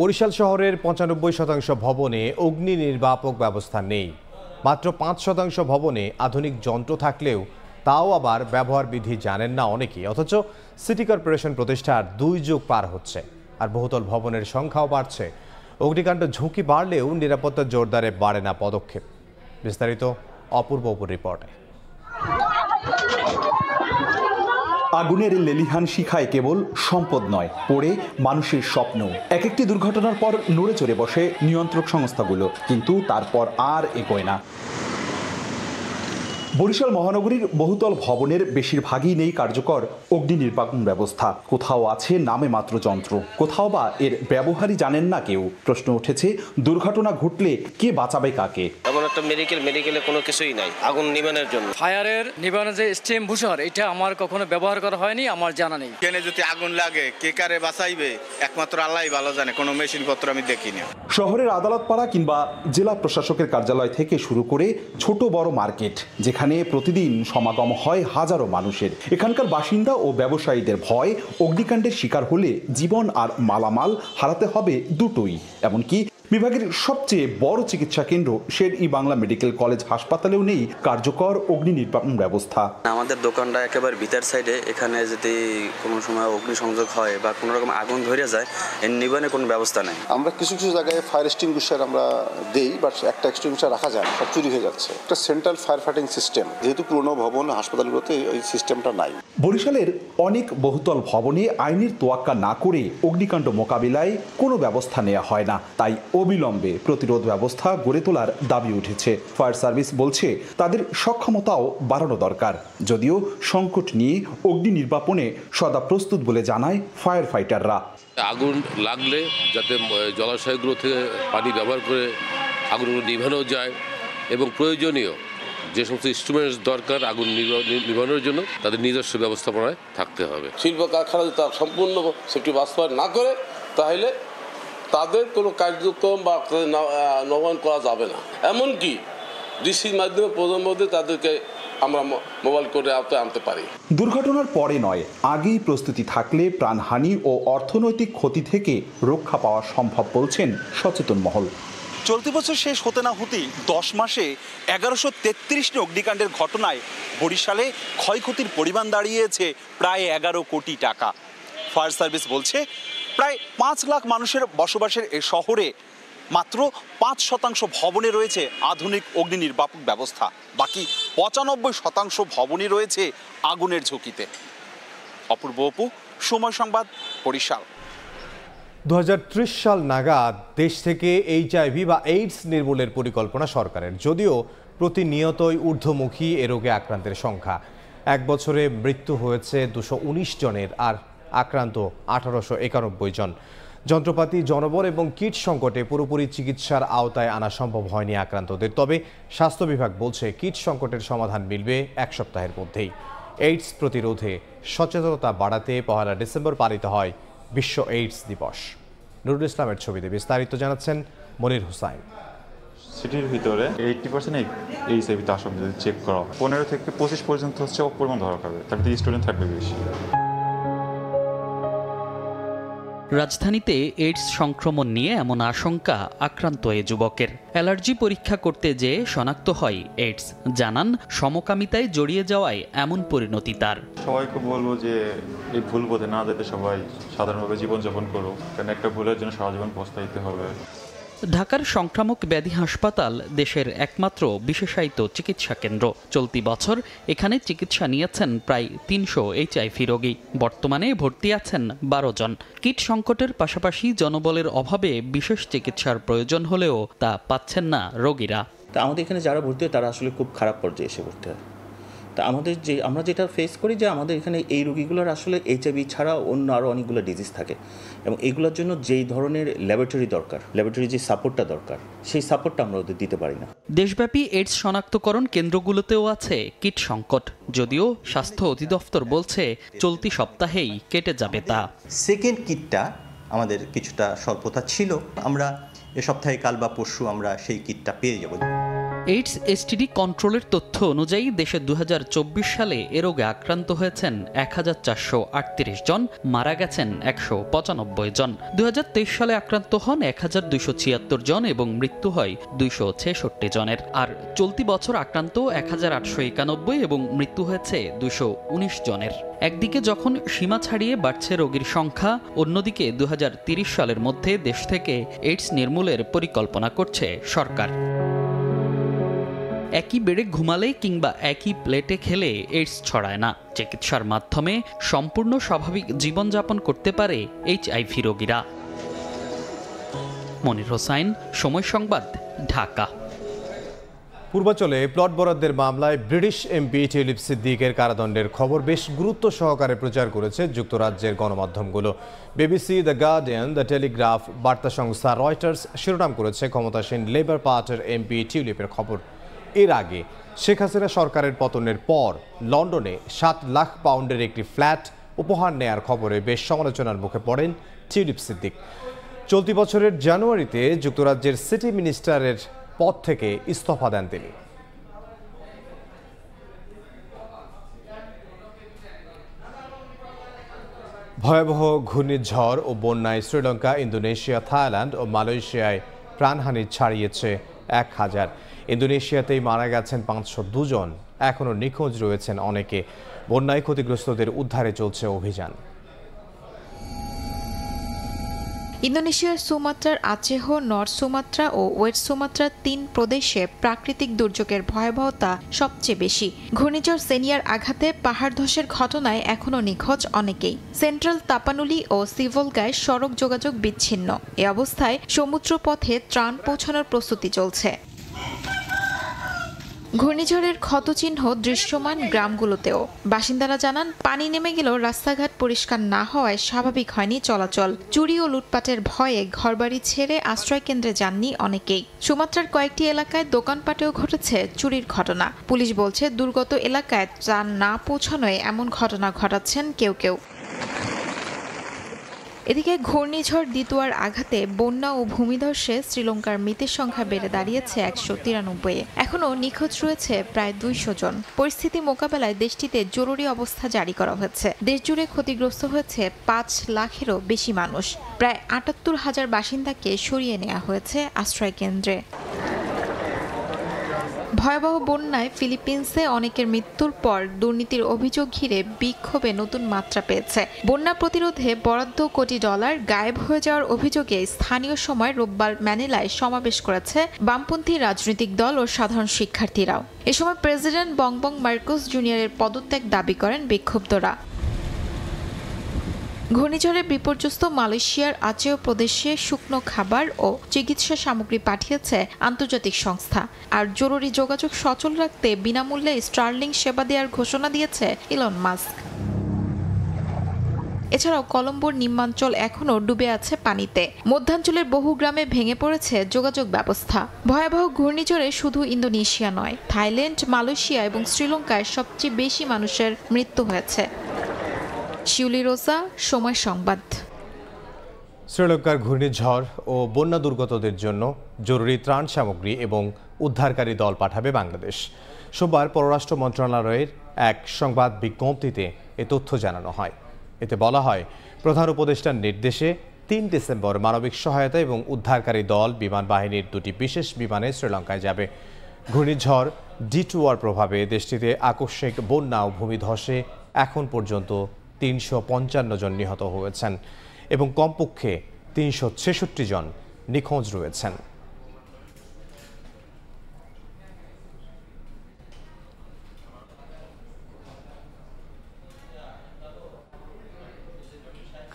বরিশাল শহরের 95% ভবনে অগ্নি নির্বাপক ব্যবস্থা নেই। মাত্র 5% ভবনে আধুনিক যন্ত্র থাকলেও তাও আবার ব্যবহার বিধি জানেন না অনেকেই। অথচ সিটি কর্পোরেশন প্রতিষ্ঠার 2 যুগ পার হচ্ছে, আর বহুতল ভবনের সংখ্যাও বাড়ছে। অগ্নিকাণ্ড ঝুঁকি বাড়লেও নিরাপত্তা জোরদারে বাড়ে না পদক্ষেপ। বিস্তারিত অপূর্ব রিপোর্টে। আগুনের লেলিহান শিখায় কেবল সম্পদ নয়, পড়ে মানুষের স্বপ্ন। এক একটি দুর্ঘটনার পর নড়ে চড়ে বসে নিয়ন্ত্রক সংস্থাগুলো, কিন্তু তারপর আর এগোয় না। বরিশাল মহানগরীর বহুতল ভবনের বেশিরভাগই নেই কার্যকর অগ্নি নির্বাপন ব্যবস্থা। কোথাও আছে নামে মাত্র যন্ত্র, কোথাও বা এর ব্যবহারই জানেন না কেউ। প্রশ্ন উঠেছে, দুর্ঘটনা ঘটলে কে বাঁচাবে কাকে? এমন একটা মেডিকেলে কোনো কিছুই নাই আগুন নিবানোর জন্য। ফায়ারের নিবানোর যে স্টেম বুশার, এটা আমার কখনো ব্যবহার করা হয়নি, আমার জানা নেই। এখানে যদি আগুন লাগে কে কারে বাঁচাইবে একমাত্র আল্লাহই ভালো জানে, কোনো মেশিনপত্র আমি দেখি না। শহরের আদালত পাড়া কিংবা জেলা প্রশাসকের কার্যালয় থেকে শুরু করে ছোট বড় মার্কেট, যেখানে প্রতিদিন সমাগম হয় হাজারো মানুষের। এখানকার বাসিন্দা ও ব্যবসায়ীদের ভয়, অগ্নিকাণ্ডের শিকার হলে জীবন আর মালামাল হারাতে হবে দুটোই। এমনকি বিভাগের সবচেয়ে বড় চিকিৎসা কেন্দ্র শের-ই বাংলা মেডিকেল কলেজ হাসপাতালেও নেই কার্যকর অগ্নি নির্বাপন ব্যবস্থা। আমাদের দোকানটা একেবারে ভিতর সাইডে, এখানে যদি কোনো সময় অগ্নিসংযোগ হয় বা কোনো রকম আগুন ধরে যায়, এর নিবারণের কোনো ব্যবস্থা নেই। আমরা কিছু কিছু জায়গায় ফায়ার এক্সটিংগুইশার আমরা দেই, বাট একটা এক্সটিংগুইশার রাখা যায় না, সব চুরি হয়ে যাচ্ছে। একটা সেন্ট্রাল ফায়ার ফাইটিং সিস্টেম, যেহেতু পুরনো ভবন হাসপাতালগুলোতে ওই সিস্টেমটা নাই। বরিশালের অনেক বহুতল ভবনে আইনের তোয়াক্কা না করে অগ্নিকাণ্ড মোকাবিলায় কোনো ব্যবস্থা নেওয়া হয় না, তাই অবিলম্বে প্রতিরোধ ব্যবস্থা গড়ে তোলার দাবি উঠেছে। ফায়ার সার্ভিস বলছে তাদের সক্ষমতাও বাড়ানো দরকার, যদিও সংকট নিয়ে অগ্নি নির্বাপনে সদা প্রস্তুত বলে জানায় ফায়ার ফাইটাররা। আগুন লাগলে যাতে জলাশয়গুলো থেকে পানি ব্যবহার করে আগুনগুলো নিভানো যায় এবং প্রয়োজনীয় যে সমস্ত ইনস্ট্রুমেন্টস দরকার আগুন নিভানোর জন্য তাদের নিজস্ব ব্যবস্থাপনায় থাকতে হবে। শিল্প কারখানা যদি তার সম্পূর্ণ সেফটি বাস্তবায়ন না করে, তাহলে তাদের কোনো কার্যক্রম বা নবায়ন করা যাবে না। এমনকি ডিসির মাধ্যমে প্রজন্মদের তাদেরকে আমরা মোবাইল করে আনতে পারি। দুর্ঘটনার পরে নয়, আগেই প্রস্তুতি থাকলে প্রাণহানি ও অর্থনৈতিক ক্ষতি থেকে রক্ষা পাওয়া সম্ভব বলছেন সচেতন মহল। চলতি বছর শেষ হতে না হতেই 10 মাসে 1133টি অগ্নিকাণ্ডের ঘটনায় বরিশালে ক্ষয়ক্ষতির পরিমাণ দাঁড়িয়েছে প্রায় 11 কোটি টাকা। ফায়ার সার্ভিস বলছে প্রায় 5 লাখ মানুষের বসবাসের এই শহরে মাত্র 5% ভবনে রয়েছে আধুনিক অগ্নি নির্বাপক ব্যবস্থা, বাকি 95% ভবনই রয়েছে আগুনের ঝুঁকিতে। অপূর্ব অপু, সময় সংবাদ, বরিশাল। 2030 সাল নাগাদ দেশ থেকে HIV বা এইডস নির্মূলের পরিকল্পনা সরকারের, যদিও প্রতিনিয়তই ঊর্ধ্বমুখী এ রোগে আক্রান্তের সংখ্যা। এক বছরে মৃত্যু হয়েছে 219 জনের, আর আক্রান্ত 1891 জন। যন্ত্রপাতি, জনবল এবং কিট সংকটে পুরোপুরি চিকিৎসার আওতায় আনা সম্ভব হয়নি আক্রান্তদের। তবে স্বাস্থ্য বিভাগ বলছে কিট সংকটের সমাধান মিলবে 1 সপ্তাহের মধ্যেই। এইডস প্রতিরোধে সচেতনতা বাড়াতে 1 ডিসেম্বর পালিত হয় বিশ্ব এইডস দিবস। নুরুল ইসলামের ছবিতে বিস্তারিত জানাচ্ছেন মনির হুসাইন। সিটির ভিতরে 80% এইচআইভি তার সব যদি চেক করা 15 থেকে 25 পর্যন্ত হচ্ছে অপরিমাণ ধরা হবে, তার স্টুডেন্ট থাকবে বেশি। রাজধানীতে এইডস সংক্রমণ নিয়ে এমন আশঙ্কা আক্রান্ত এ যুবকের। অ্যালার্জি পরীক্ষা করতে যেয়ে শনাক্ত হয় এইডস। জানান সমকামিতায় জড়িয়ে যাওয়ায় এমন পরিণতি তার। সবাইকে বলবো যে এই ভুল পথে না যেতে সবাই সাধারণভাবে জীবনযাপন করুক, কারণ একটা ভুলের জন্য সারা জীবন পস্তাইতে হবে। ঢাকার সংক্রামক ব্যাধি হাসপাতাল দেশের একমাত্র বিশেষায়িত চিকিৎসা কেন্দ্র। চলতি বছর এখানে চিকিৎসা নিয়েছেন প্রায় 300 এইচআইভি রোগী। বর্তমানে ভর্তি আছেন 12 জন। কিট সংকটের পাশাপাশি জনবলের অভাবে বিশেষ চিকিৎসার প্রয়োজন হলেও তা পাচ্ছেন না রোগীরা। তা আমাদের এখানে যারা ভর্তি হয় তারা আসলে খুব খারাপ পর্যায়ে এসে ভর্তি হয়। তা আমরা যেটা ফেস করি যে আমাদের এখানে এই রোগীগুলোর আসলে এইচআইভি ছাড়া অন্য আরও অনেকগুলো ডিজিজ থাকে, এবং এইগুলোর জন্য যেই ধরনের ল্যাবরেটরি দরকার, ল্যাবরেটরি যে সাপোর্টটা দরকার, সেই সাপোর্টটা আমরা ওদের দিতে পারি না। দেশব্যাপী এইডস শনাক্তকরণ কেন্দ্রগুলোতেও আছে কিট সংকট, যদিও স্বাস্থ্য অধিদপ্তর বলছে চলতি সপ্তাহেই কেটে যাবে তা। সেকেন্ড কিটটা আমাদের কিছুটা স্বল্পতা ছিল, আমরা এ সপ্তাহে কাল বা পরশু আমরা সেই কিটটা পেয়ে যাব। এইডস এসটিডি কন্ট্রোলের তথ্য অনুযায়ী দেশে 2024 সালে এ রোগে আক্রান্ত হয়েছেন 1438 জন, মারা গেছেন 195 জন। 2023 সালে আক্রান্ত হন 1276 জন এবং মৃত্যু হয় 266 জনের। আর চলতি বছর আক্রান্ত 1891 এবং মৃত্যু হয়েছে 219 জনের। একদিকে যখন সীমা ছাড়িয়ে বাড়ছে রোগীর সংখ্যা, অন্যদিকে 2030 সালের মধ্যে দেশ থেকে এইডস নির্মূলের পরিকল্পনা করছে সরকার। একই বেডে ঘুমালে কিংবা একই প্লেটে খেলে এইডস ছড়ায় না। চিকিৎসার মাধ্যমে সম্পূর্ণ স্বাভাবিক জীবনযাপন করতে পারে এইচআইভি রোগীরা। মনির হোসাইন, সময় সংবাদ, ঢাকা। পূর্বাঞ্চলে প্লট বরাদ্দের মামলায় ব্রিটিশ এমপি টিউলিপ সিদ্দিকের কারাদণ্ডের খবর বেশ গুরুত্ব সহকারে প্রচার করেছে যুক্তরাজ্যের গণমাধ্যমগুলো। BBC, the Guardian, the Telegraph, বার্তা সংস্থা রয়টার্স শিরোনাম করেছে ক্ষমতাসীন লেবার পার্টির এমপি টিউলিপের খবর। এর আগে শেখ হাসিনা সরকারের পতনের পর লন্ডনে 7 লাখ পাউন্ডের একটি ফ্ল্যাট উপহার নেয়ার খবরে বেশ সমালোচনার মুখে পড়েন টিউলিপ সিদ্দিক। চলতি বছরের জানুয়ারিতে যুক্তরাজ্যের সিটি মিনিস্টারের পদ থেকে ইস্তফা দেন তিনি। ভয়াবহ ঘূর্ণিঝড় ও বন্যায় শ্রীলঙ্কা, ইন্দোনেশিয়া, থাইল্যান্ড ও মালয়েশিয়ায় প্রাণহানি ছাড়িয়েছে 1000। ইন্দোনেশিয়াতেই মারা গেছেন 502 জন। এখনও নিখোঁজ রয়েছেন অনেকে। বন্যায় ক্ষতিগ্রস্তদের উদ্ধারে চলছে অভিযান। ইন্দোনেশিয়ার সুমাত্রার আচেহ, নর্থ সুমাত্রা ও ওয়েস্ট সুমাত্রার 3 প্রদেশে প্রাকৃতিক দুর্যোগের ভয়াবহতা সবচেয়ে বেশি। ঘূর্ণিঝড় সেনিয়ার আঘাতে পাহাড় ধসের ঘটনায় এখনও নিখোঁজ অনেকেই। সেন্ট্রাল তাপানুলি ও সিভলগায় সড়ক যোগাযোগ বিচ্ছিন্ন। এ অবস্থায় সমুদ্রপথে ত্রাণ পৌঁছানোর প্রস্তুতি চলছে। ঘূর্ণিঝড়ের ক্ষতচিহ্ন দৃশ্যমান গ্রামগুলোতেও। বাসিন্দারা জানান, পানি নেমে গেলেও রাস্তাঘাট পরিষ্কার না হওয়ায় স্বাভাবিক হয়নি চলাচল। চুরি ও লুটপাটের ভয়ে ঘরবাড়ি ছেড়ে আশ্রয়কেন্দ্রে যাননি অনেকেই। সুমাত্রার কয়েকটি এলাকায় দোকানপাটেও ঘটেছে চুরির ঘটনা। পুলিশ বলছে, দুর্গত এলাকায় ত্রাণ না পৌঁছানোয় এমন ঘটনা ঘটাচ্ছেন কেউ কেউ। এদিকে ঘূর্ণিঝড় দিতুয়ার আঘাতে বন্যা ও ভূমিধসে শ্রীলঙ্কার মৃতের সংখ্যা বেড়ে দাঁড়িয়েছে 193-এ। এখনও নিখোঁজ রয়েছে প্রায় 200 জন। পরিস্থিতি মোকাবেলায় দেশটিতে জরুরি অবস্থা জারি করা হয়েছে। দেশজুড়ে ক্ষতিগ্রস্ত হয়েছে 5 লাখেরও বেশি মানুষ। প্রায় 78,000 বাসিন্দাকে সরিয়ে নেওয়া হয়েছে আশ্রয়কেন্দ্রে। ভয়াবহ বন্যায় ফিলিপিন্সে অনেকের মৃত্যুর পর দুর্নীতির অভিযোগ ঘিরে বিক্ষোভে নতুন মাত্রা পেয়েছে। বন্যা প্রতিরোধে বরাদ্দ কোটি ডলার গায়েব হয়ে যাওয়ার অভিযোগে স্থানীয় সময় রোববার ম্যানিলায় সমাবেশ করেছে বামপন্থী রাজনৈতিক দল ও সাধারণ শিক্ষার্থীরাও। এ সময় প্রেসিডেন্ট বংবং মার্কোস জুনিয়রের পদত্যাগ দাবি করেন বিক্ষুব্ধরা। ঘূর্ণিঝড়ে বিপর্যস্ত মালয়েশিয়ার আচেহ প্রদেশে শুকনো খাবার ও চিকিৎসা সামগ্রী পাঠিয়েছে আন্তর্জাতিক সংস্থা। আর জরুরি যোগাযোগ সচল রাখতে বিনামূল্যে স্টারলিং সেবা দেওয়ার ঘোষণা দিয়েছে ইলন মাস্ক। এছাড়াও কলম্বোর নিম্নাঞ্চল এখনও ডুবে আছে পানিতে। মধ্যাঞ্চলের বহু গ্রামে ভেঙে পড়েছে যোগাযোগ ব্যবস্থা। ভয়াবহ ঘূর্ণিঝড়ে শুধু ইন্দোনেশিয়া নয়, থাইল্যান্ড, মালয়েশিয়া এবং শ্রীলঙ্কায় সবচেয়ে বেশি মানুষের মৃত্যু হয়েছে। শিউলি রোজা, সময় সংবাদ। শ্রীলঙ্কার ঘূর্ণিঝড় ও বন্যা দুর্গতদের জন্য জরুরি ত্রাণ সামগ্রী এবং উদ্ধারকারী দল পাঠাবে বাংলাদেশ। সোমবার পররাষ্ট্র মন্ত্রণালয়ের এক সংবাদ বিজ্ঞপ্তিতে এ তথ্য জানানো হয়। এতে বলা হয়, প্রধান উপদেষ্টার নির্দেশে 3 ডিসেম্বর মানবিক সহায়তা এবং উদ্ধারকারী দল বিমান বাহিনীর 2টি বিশেষ বিমানে শ্রীলঙ্কায় যাবে। ঘূর্ণিঝড় ডিটুয়ার প্রভাবে দেশটিতে আকস্মিক বন্যা ও ভূমিধসে এখন পর্যন্ত 355 জন নিহত হয়েছেন এবং কমপক্ষে 366 জন নিখোঁজ রয়েছেন।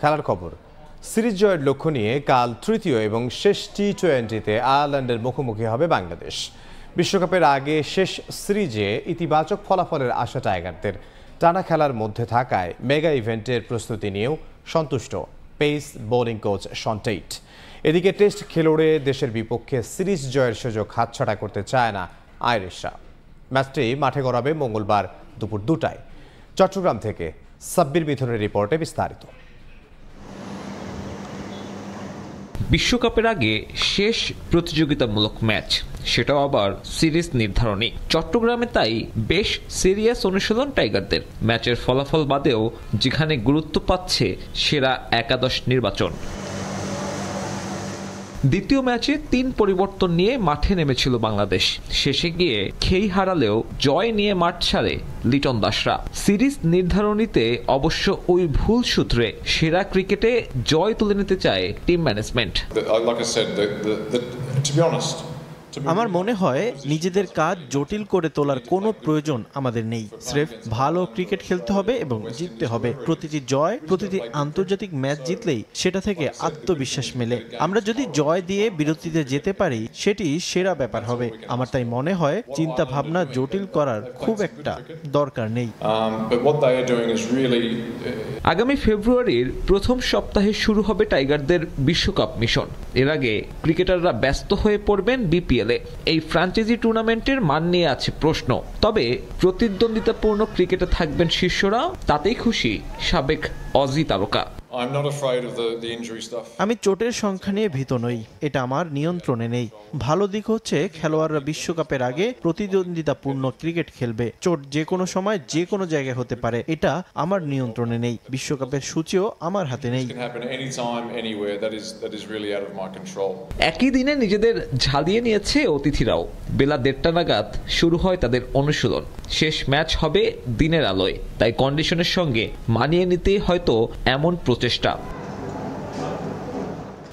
খেলার খবর। সিরিজ জয়ের লক্ষ্য নিয়ে কাল তৃতীয় এবং শেষ টি-20তে আয়ারল্যান্ডের মুখোমুখি হবে বাংলাদেশ। বিশ্বকাপের আগে শেষ সিরিজে ইতিবাচক ফলাফলের আশা টাইগারদের। টানা খেলার মধ্যে থাকায় মেগা ইভেন্টের প্রস্তুতি নিয়েও সন্তুষ্ট pace bowling coach Shaun Tait. এদিকে টেস্ট খেলুড়ে দেশের বিপক্ষে সিরিজ জয়ের সুযোগ হাতছাড়া করতে চায় না আইরিশরা। ম্যাচটি মাঠে গড়াবে মঙ্গলবার দুপুর 2টায়। চট্টগ্রাম থেকে সাব্বির মিথুনের রিপোর্টে বিস্তারিত। বিশ্বকাপের আগে শেষ প্রতিযোগিতামূলক ম্যাচ, সেটাও আবার সিরিজ নির্ধারণী। চট্টগ্রামে তাই বেশ সিরিয়াস অনুশীলন টাইগারদের। ম্যাচের ফলাফল বাদেও যেখানে গুরুত্ব পাচ্ছে সেরা একাদশ নির্বাচন। দ্বিতীয় ম্যাচে 3 পরিবর্তন নিয়ে মাঠে নেমেছিল বাংলাদেশ। শেষে গিয়ে খেই হারালেও জয় নিয়ে মাঠ ছাড়ে লিটন দাসরা। সিরিজ নির্ধারণীতে অবশ্য ওই ভুল সূত্রে সেরা ক্রিকেটে জয় তুলে নিতে চায় টিম ম্যানেজমেন্ট। আমার মনে হয় নিজেদের কাজ জটিল করে তোলার কোনো প্রয়োজন আমাদের নেই। স্রেফ ভালো ক্রিকেট খেলতে হবে এবং জিততে হবে। প্রতিটি জয়, প্রতিটি আন্তর্জাতিক ম্যাচ জিতলেই সেটা থেকে আত্মবিশ্বাস মেলে। আমরা যদি জয় দিয়ে বিরতিতে যেতে পারি, সেটি সেরা ব্যাপার হবে। আমার তাই মনে হয় চিন্তা ভাবনা জটিল করার খুব একটা দরকার নেই। আগামী ফেব্রুয়ারির প্রথম সপ্তাহে শুরু হবে টাইগারদের বিশ্বকাপ মিশন। এর আগে ক্রিকেটাররা ব্যস্ত হয়ে পড়বেন বিপিএল। এই ফ্র্যাঞ্চাইজি টুর্নামেন্টের মান নিয়ে আছে প্রশ্ন। তবে প্রতিদ্বন্দ্বিতাপূর্ণ ক্রিকেটে থাকবেন শীর্ষরা, তাতেই খুশি সাবেক অজি তারকা। আমি চোটের সংখ্যা নিয়ে ভীত নই, এটা আমার নিয়ন্ত্রণে নেই। ভালো দিক হচ্ছে খেলোয়াড়রা বিশ্বকাপের আগে প্রতিদ্বন্দ্বিতাপূর্ণ ক্রিকেট খেলবে। চোট যে কোনো সময় যে কোনো জায়গায় হতে পারে, এটা আমার নিয়ন্ত্রণে নেই। বিশ্বকাপের সূচিও আমার হাতে নেই। একই দিনে নিজেদের ঝালিয়ে নিয়েছে অতিথিরাও। বেলা 1:30 নাগাদ শুরু হয় তাদের অনুশীলন। শেষ ম্যাচ হবে দিনের আলোয়, তাই কন্ডিশনের সঙ্গে মানিয়ে নিতে হয়তো এমন প্রচেষ্টা।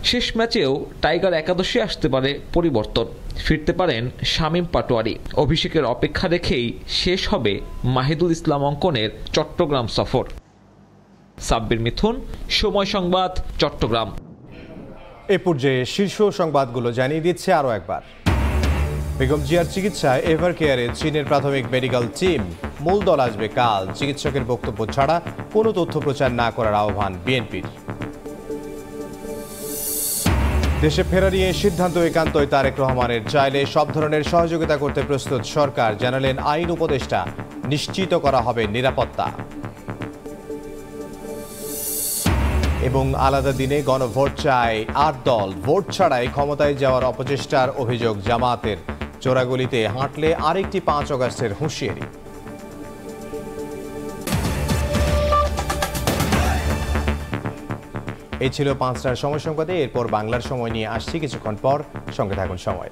শেষ ম্যাচেও টাইগার একাদশে আসতে পারে পরিবর্তন। ফিরতে পারেন শামীম পাটোয়ারি। অভিষেকের অপেক্ষা রেখেই শেষ হবে মাহিদুল ইসলাম অঙ্কনের চট্টগ্রাম সফর। সাব্বির মিথুন, সময় সংবাদ, চট্টগ্রাম। এ পর্যায়ে শীর্ষ সংবাদগুলো জানিয়ে দিচ্ছে আরও একবার। বেগম জিয়ার চিকিৎসায় এভার কেয়ারে চীনের প্রাথমিক মেডিকেল টিম। মূল দল আসবে কাল। চিকিৎসকের বক্তব্য ছাড়া কোনো তথ্য প্রচার না করার আহ্বান বিএনপির। দেশে ফেরা নিয়ে সিদ্ধান্ত একান্তই তারেক রহমানের। চাইলে সব ধরনের সহযোগিতা করতে প্রস্তুত সরকার, জানালেন আইন উপদেষ্টা। নিশ্চিত করা হবে নিরাপত্তা। এবং আলাদা দিনে গণভোট চায় 8 দল। ভোট ছাড়াই ক্ষমতায় যাওয়ার অপচেষ্টার অভিযোগ জামায়াতের। চোরাগলিতে হাঁটলে আরেকটি 5 অগাস্টের হুঁশিয়ারি। এই ছিল 5টার সময় সংবাদে। এরপর বাংলার সময় নিয়ে আসছি কিছুক্ষণ পর। সঙ্গে থাকুন সময়।